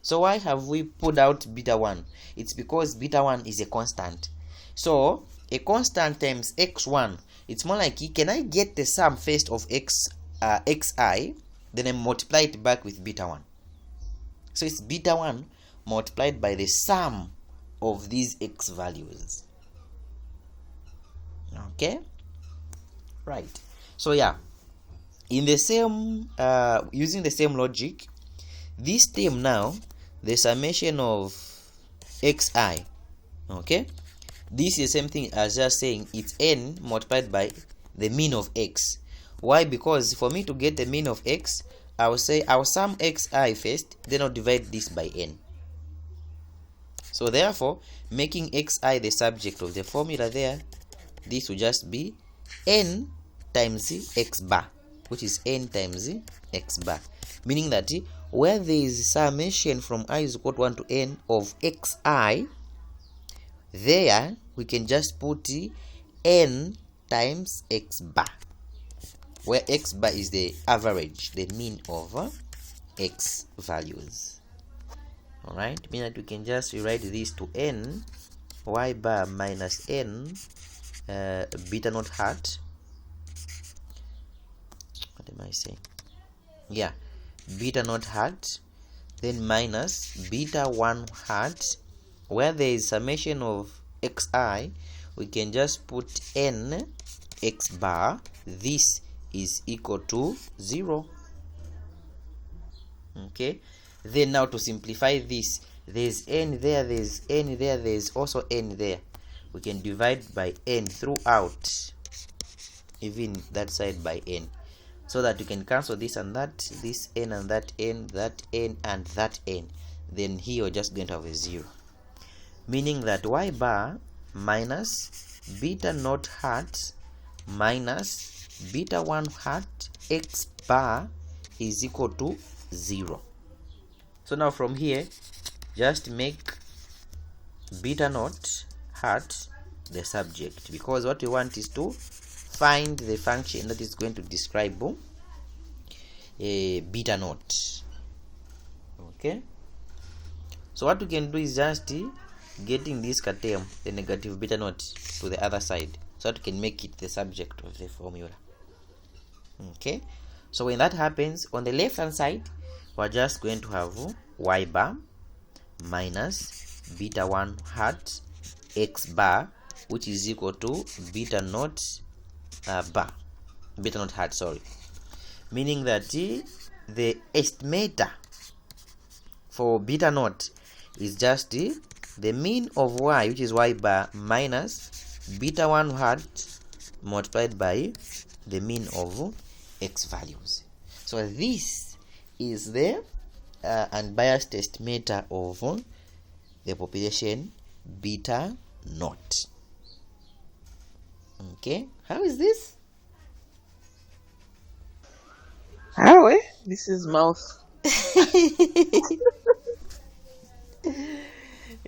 So why have we pulled out beta 1? It's because beta 1 is a constant. So a constant times x1, it's more like, can I get the sum first of xi, then I multiply it back with beta 1. So it's beta 1 multiplied by the sum of these x values. Okay, right. So yeah, in the same using the same logic, this term now, the summation of xi, okay, this is the same thing as just saying it's n multiplied by the mean of x. Why? Because for me to get the mean of x, I will say I'll sum xi first, then I'll divide this by n. So therefore, making xi the subject of the formula there, this will just be n times x bar, which is n times x bar, meaning that where there is summation from I is equal to 1 to n of xi, there we can just put n times x bar, where x bar is the average, the mean of x values. Alright, meaning that we can just rewrite this to n y bar minus n beta naught hat. What am I saying? Yeah, beta naught hat, then minus beta 1 hat, where there is summation of xi, we can just put n x bar, this is equal to 0. Okay, then now to simplify this, there's n there, there's n there, there's also n there, we can divide by n throughout, even that side by n, so that you can cancel this and that, this n and that n, that n and that n, then here you're just going to have a 0, meaning that y bar minus beta naught hat minus beta 1 hat x bar is equal to 0. So now from here, just make beta naught hat the subject, because what we want is to find the function that is going to describe a beta naught. Okay, so what we can do is just getting this term, the negative beta naught, to the other side, so that we can make it the subject of the formula. Okay, so when that happens, on the left hand side, we're just going to have y bar minus beta 1 hat x bar, which is equal to beta naught beta naught hat, sorry, meaning that the estimator for beta naught is just the mean of y, which is y bar, minus beta 1 hat multiplied by the mean of x values. So this is the unbiased estimator of the population beta naught. Okay, how is this? How this is mouth.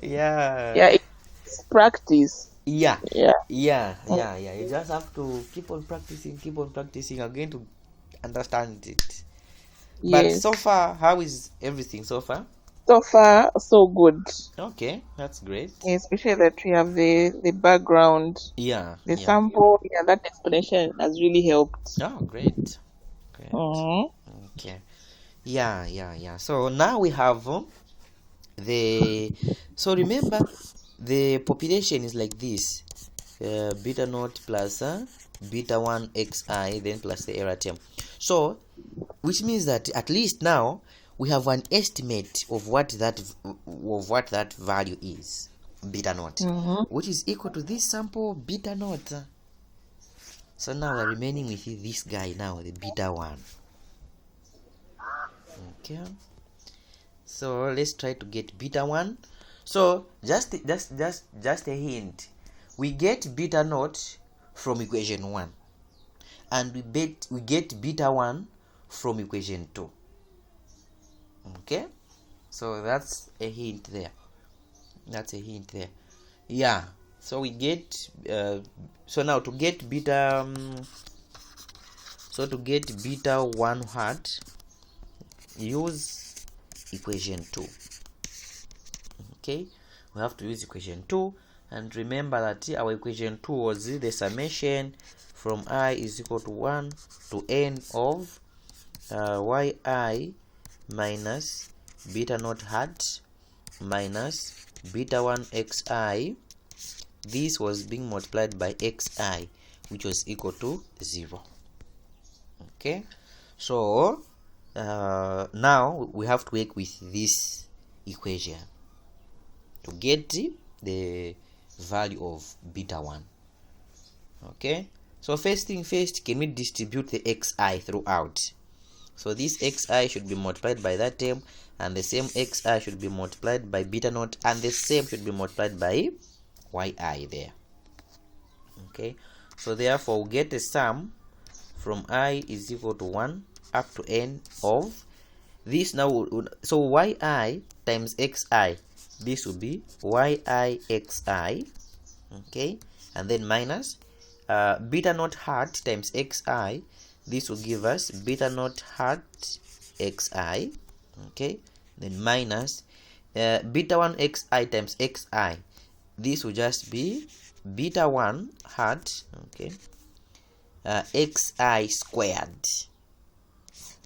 Yeah, It's practice. yeah, Yeah. You just have to keep on practicing, you're going to understand it. But Yes. so far, how is everything so far? So far, so good. Okay, that's great. Especially that we have the background, Yeah, the yeah. sample. Yeah, that explanation has really helped. Oh, great. Mhm. Okay. Yeah. So now we have so remember, the population is like this: beta naught plus beta 1 xi, then plus the error term. So which means that at least now we have an estimate of what that value is, beta naught, which is equal to this sample beta naught. So now we're remaining with this guy now, the beta 1. Okay, so let's try to get beta 1. So just a hint, we get beta naught from equation 1, and we get beta 1 from equation 2. Okay, so that's a hint there. Yeah, so we get so now to get beta beta 1 hat, use equation 2. Okay, we have to use equation 2, and remember that our equation 2 was the summation from I is equal to 1 to n of yi minus beta naught hat minus beta 1 xi. This was being multiplied by xi, which was equal to 0. Okay, so now we have to work with this equation to get the value of beta 1. Okay, so first thing first, can we distribute the xi throughout? So this xi should be multiplied by that term, and the same xi should be multiplied by beta naught, and the same should be multiplied by yi there. Okay, so therefore we get a sum from I is equal to 1 up to n of this. Now, so yi times xi, this will be yi xi, okay, and then minus beta naught hat times xi, this will give us beta naught hat xi, okay, then minus beta 1 xi times xi, this will just be beta 1 hat, okay, xi squared.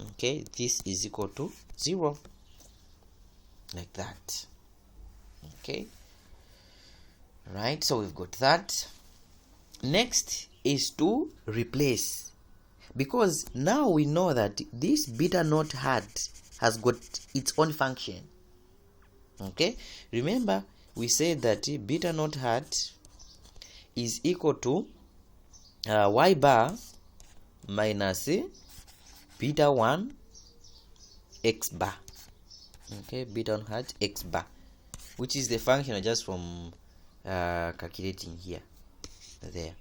Okay, this is equal to 0, like that. Okay, right, so we've got that. Next is to replace, because now we know that this beta naught hat has got its own function. Okay, remember we said that beta naught hat is equal to y bar minus beta 1 x bar. Okay, beta 1 hat x bar, which is the function just from calculating here, there.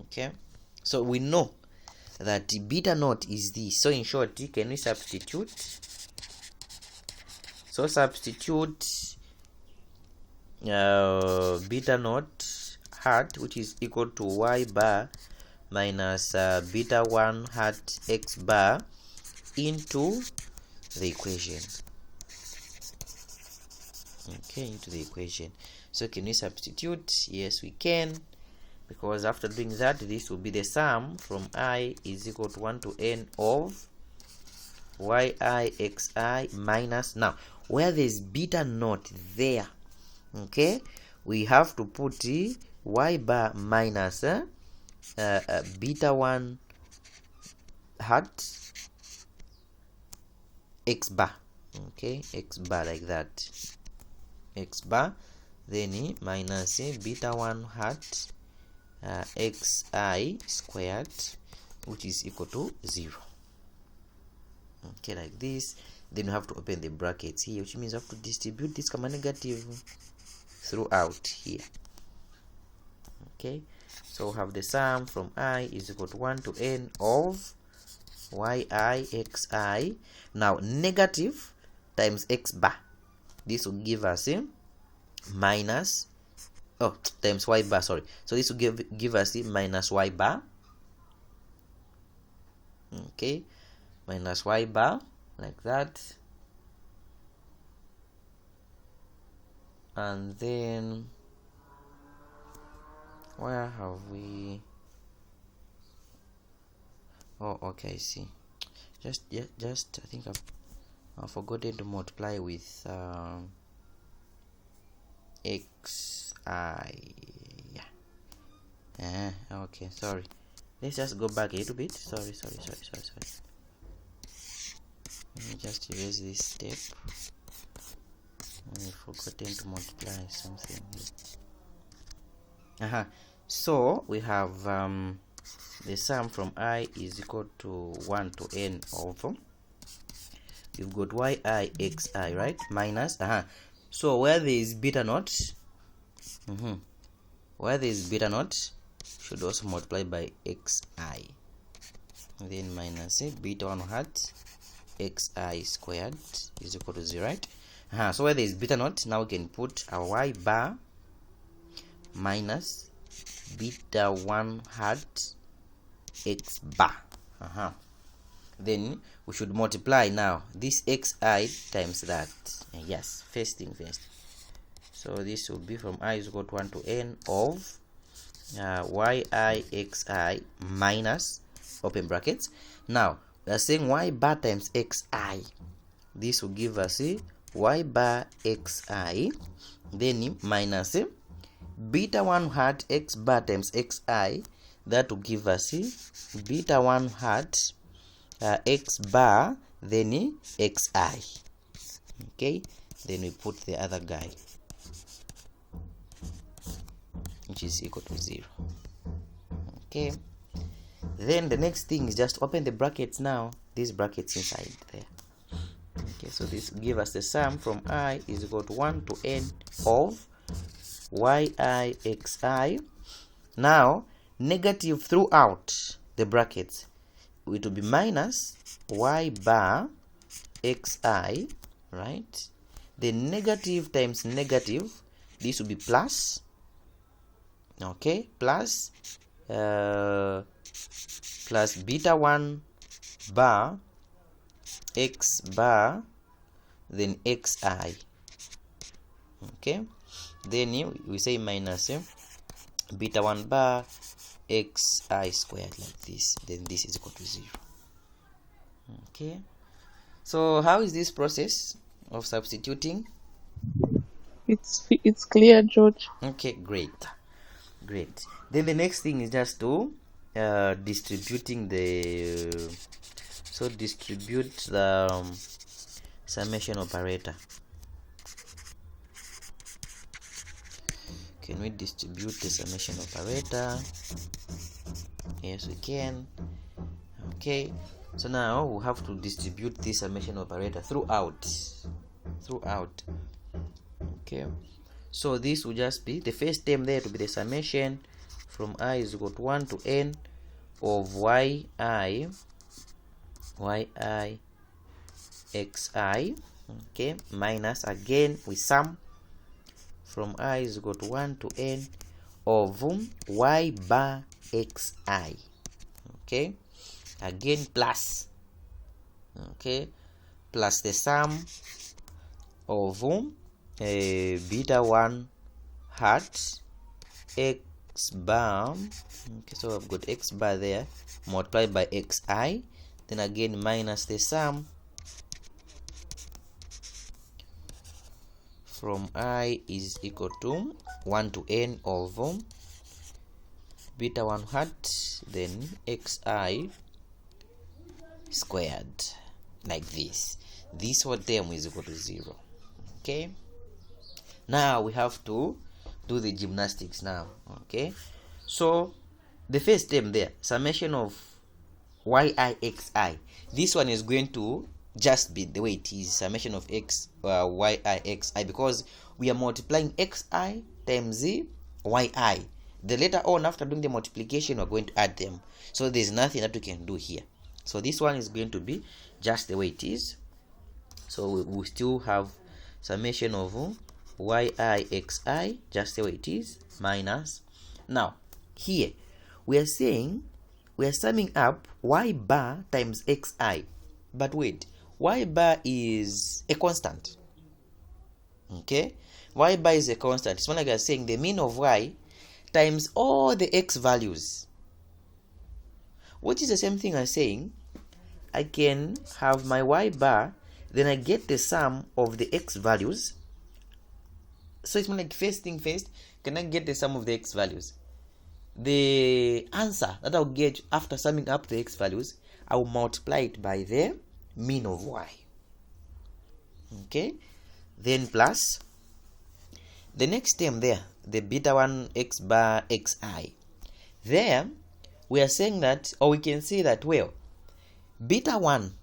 Okay, so we know that beta naught is this. So in short, can we substitute? So substitute beta naught hat, which is equal to y bar minus beta 1 hat x bar into the equation. Okay, into the equation. So can we substitute? Yes, we can, because after doing that, this will be the sum from I is equal to 1 to n of yi xi minus, now where there's beta naught there, okay, we have to put y bar minus beta 1 hat x bar, okay, x bar, like that, x bar, then minus beta 1 hat xi squared, which is equal to 0. Okay, like this. Then you have to open the brackets here, which means you have to distribute this common negative throughout here. Okay, so we have the sum from I is equal to 1 to n of yi xi. Now negative times x bar, this will give us minus, oh, times y bar, sorry, so this will give us minus y bar. Okay, minus y bar, like that, and then where have we, oh, okay, I see, just I think I've forgotten to multiply with xi, yeah, okay, sorry, let's just go back a little bit, sorry, let me just erase this step. I've forgotten to multiply something here. So we have the sum from I is equal to 1 to n of, you've got yi xi, right, minus, so where there is beta naught, where there is beta naught should also multiply by xi. then minus beta 1 hat xi squared is equal to 0, right? So where there is beta naught, now we can put our y bar minus beta 1 hat x bar. Then we should multiply now this xi times that. Yes, first thing first. So this will be from I is equal to 1 to n of yi xi minus open brackets. Now we are saying y bar times xi. This will give us y bar xi, then minus beta 1 hat x bar times xi. That will give us beta 1 hat x bar then xi. Okay, then we put the other guy, which is equal to 0. Okay, then the next thing is just open the brackets now, these brackets inside there. Okay, so this give us the sum from I is equal to 1 to n of yi xi. Now negative throughout the brackets, it will be minus y bar xi, right? The negative times negative, this will be plus, okay, plus plus beta 1 bar x bar then xi. Okay, then we say minus beta 1 bar xi squared like this, then this is equal to 0. Okay, so how is this process of substituting? It's clear, George. Okay, great. Then the next thing is just to distributing the distribute the summation operator. Can we distribute the summation operator? Yes, we can. Okay, so now we have to distribute this summation operator throughout. Okay, so this will just be the first term there to be the summation from I is equal to 1 to n of yi xi, okay, minus again we sum from I is equal to 1 to n of y bar xi, okay, again plus, okay, plus the sum of beta 1 hat x bar, okay, so I've got x bar there multiplied by xi, then again minus the sum from I is equal to 1 to n of beta 1 hat then xi squared like this. This whole term is equal to 0. Okay, now we have to do the gymnastics now. Okay, so the first term there, summation of yi xi, this one is going to just be the way it is, summation of yi xi, because we are multiplying xi times yi. The later on, after doing the multiplication, we're going to add them, so there's nothing that we can do here. So this one is going to be just the way it is. So we still have summation of yi xi just the way it is, minus. Now here we are saying we are summing up y bar times xi, but wait, y bar is a constant. Okay, y bar is a constant. It's more like I was saying the mean of y times all the x values, which is the same thing as saying I can have my y bar, then I get the sum of the x values. So it's more like first thing first, can I get the sum of the x values? The answer that I'll get after summing up the x values, I will multiply it by the mean of y. Okay, then plus the next term there, the beta 1 x bar xi. There we are saying that, or we can say that, well, beta 1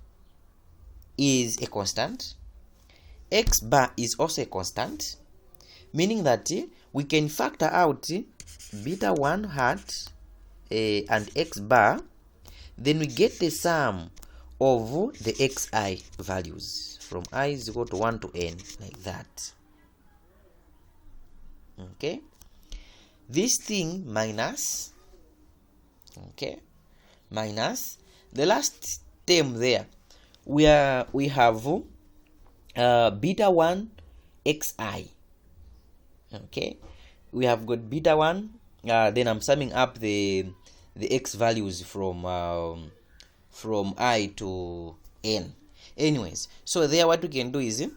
is a constant, x bar is also a constant, meaning that we can factor out beta 1 hat and x bar, then we get the sum of the xi values from I is equal to 1 to n, like that. Okay, this thing minus, okay, minus the last term there, we have beta 1 xi. Okay, we have got beta 1, then I'm summing up the x values from I to n. Anyways, so there what we can do is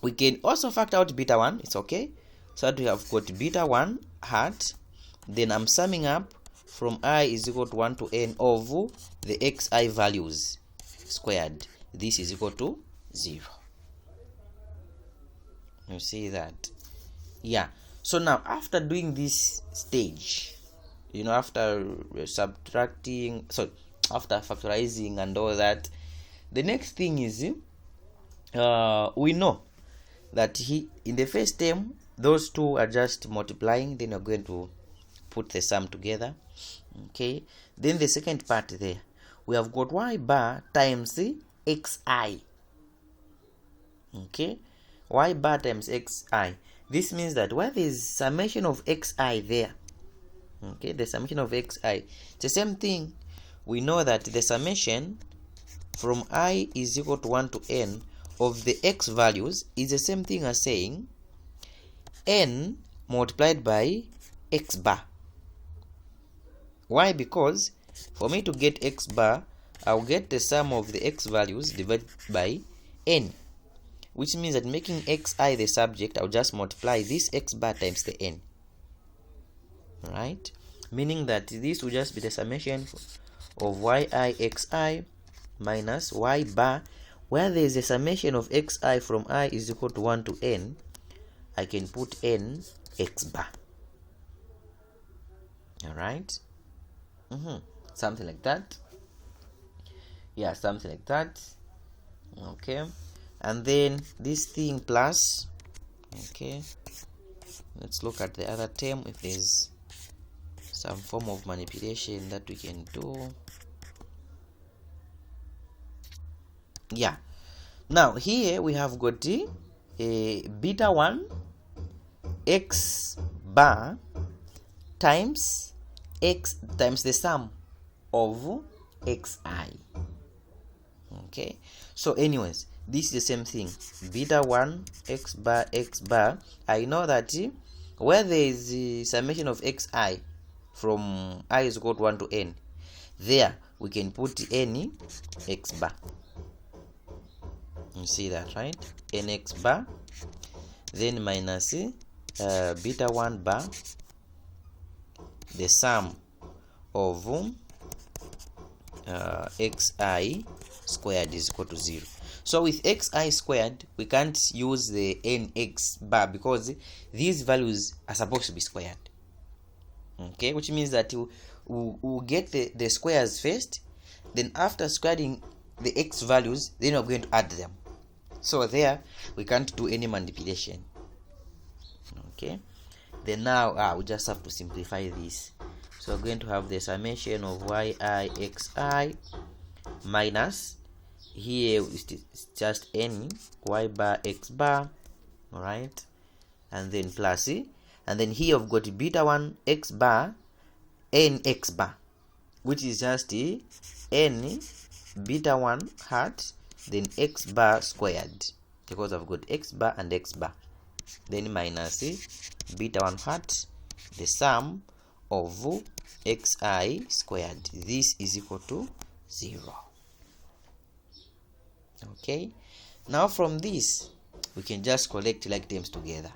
we can also factor out beta 1. It's okay. So that we have got beta 1 hat, then I'm summing up from I is equal to 1 to n of the xi values squared. This is equal to 0. You see that? Yeah. So now after doing this stage, you know, after subtracting, so after factorizing and all that, the next thing is we know that in the first term those two are just multiplying, then you're going to put the sum together. Okay, then the second part there, we have got y bar times xi. Okay, y bar times xi. This means that where there is summation of xi there, okay, the summation of xi, it's the same thing. We know that the summation from I is equal to 1 to n of the x values is the same thing as saying n multiplied by x bar. Why? Because for me to get x bar, I'll get the sum of the x values divided by n, which means that making xi the subject, I'll just multiply this x bar times the n, right? Meaning that this will just be the summation of yi minus y bar, where there is a summation of xi from I is equal to 1 to n. I can put n x bar. All right, something like that. Yeah, something like that. Okay, and then this thing plus. Okay, let's look at the other term if there's some form of manipulation that we can do. Yeah, now here we have got a beta 1 x bar times x times the sum of xi. Okay, so anyways, this is the same thing, beta 1 x bar. I know that where there is the summation of xi from I is equal to 1 to n, there we can put n x bar. You see that, right? Nx bar, then minus beta 1 bar, the sum of xi squared is equal to 0. So with xi squared, we can't use the nx bar because these values are supposed to be squared. Okay, which means that we'll get the squares first, then after squaring the x values, then we're going to add them. So there we can't do any manipulation. Okay, then now we just have to simplify this. So we're going to have the summation of yixi minus, here it's just n y bar x bar, all right, and then plus and then here we've got beta 1 x bar n x bar, which is just n beta 1 hat then x bar squared, because I've got x bar and x bar, then minus beta 1 hat the sum of xi squared. This is equal to 0. Okay, now from this we can just collect like terms together.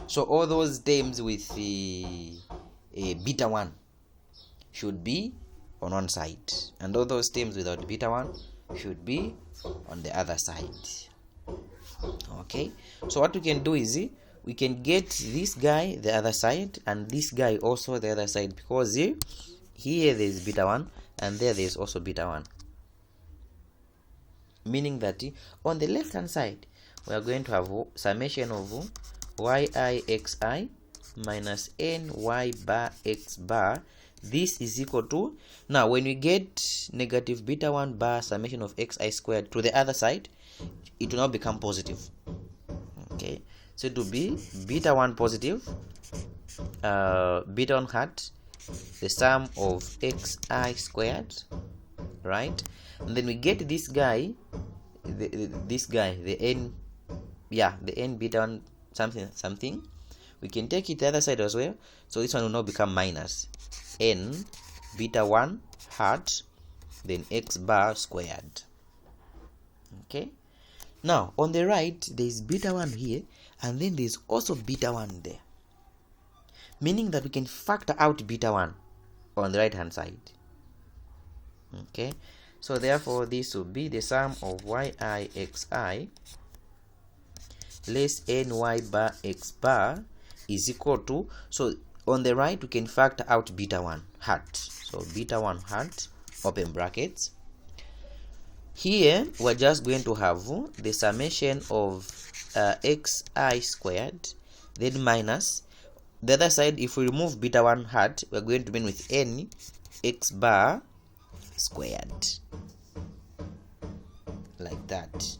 So all those terms with the beta 1 should be on one side, and all those terms without beta 1 should be on the other side. Okay, so what we can do is we can get this guy the other side and this guy also the other side, because here there is beta 1 and there is also beta 1, meaning that on the left hand side we are going to have summation of yixi minus ny bar x bar this is equal to, now when we get negative beta 1 bar summation of xi squared to the other side, it will now become positive. Okay, so it will be beta 1 positive, beta 1 hat, the sum of xi squared, right? And then we get this guy, the n, the n beta 1 something. We can take it the other side as well, so this one will now become minus n beta 1 hat, then x bar squared. Okay, now on the right there is beta 1 here, and then there is also beta 1 there, meaning that we can factor out beta 1 on the right hand side. Okay, so therefore this will be the sum of yi xi less ny bar x bar is equal to, so on the right we can factor out beta 1 hat, so beta 1 hat, open brackets. Here we're just going to have the summation of xi squared, then minus the other side. If we remove beta 1 hat, we're going to mean with n x bar squared, like that.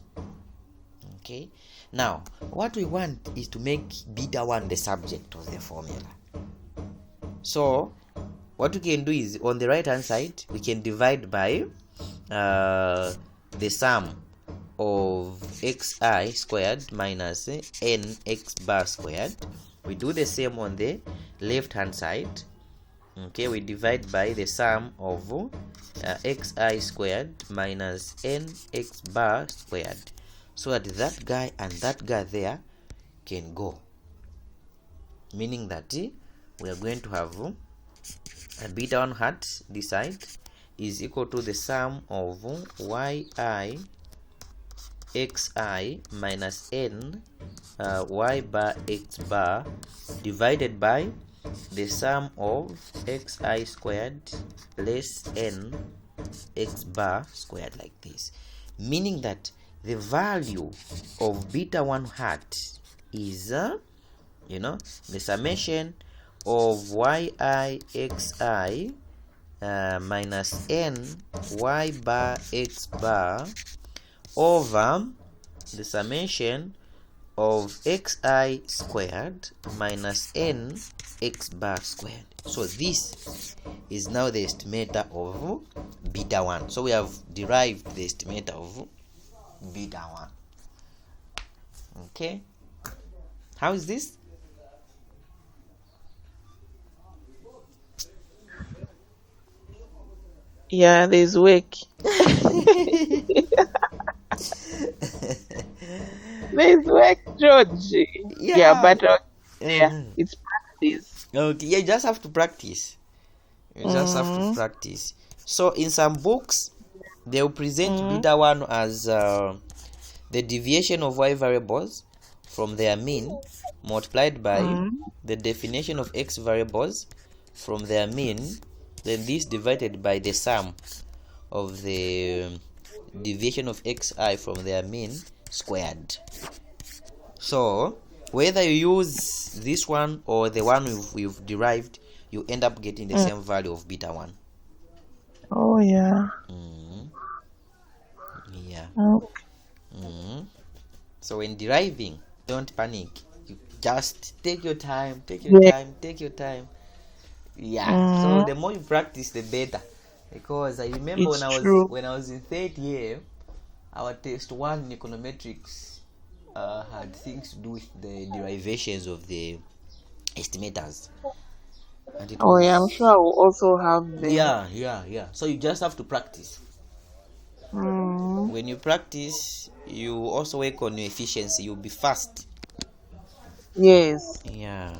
Okay, now what we want is to make beta 1 the subject of the formula. So what we can do is, on the right hand side we can divide by the sum of xi squared minus n x bar squared. We do the same on the left hand side. Okay, we divide by the sum of xi squared minus n x bar squared, so that that guy and that guy there can go, meaning that we are going to have a beta 1 hat this side is equal to the sum of yi xi minus n y bar x bar divided by the sum of xi squared less n x bar squared, like this, meaning that the value of beta 1 hat is the summation of yi xi minus n y bar x bar over the summation of xi squared minus n x bar squared. So this is now the estimator of beta 1. So we have derived the estimator of beta 1. Okay, how is this? Yeah, there's work. There's work, George. Yeah, but it's practice. Okay, yeah, you just have to practice. You just have to practice. So in some books, they will present beta 1 as the deviation of y variables from their mean multiplied by the definition of x variables from their mean, then this divided by the sum of the deviation of xi from their mean squared. So whether you use this one or the one we've derived, you end up getting the same value of beta 1. Oh yeah. Yeah. Okay. So when deriving, don't panic. You just take your time, take your time. Yeah. So the more you practice, the better. Because I remember when I was in third year, our test 1 in econometrics had things to do with the derivations of the estimators. And yeah, I'm sure I will also have them. Yeah. So you just have to practice. When you practice, you also work on your efficiency. You'll be fast. Yes. Yeah.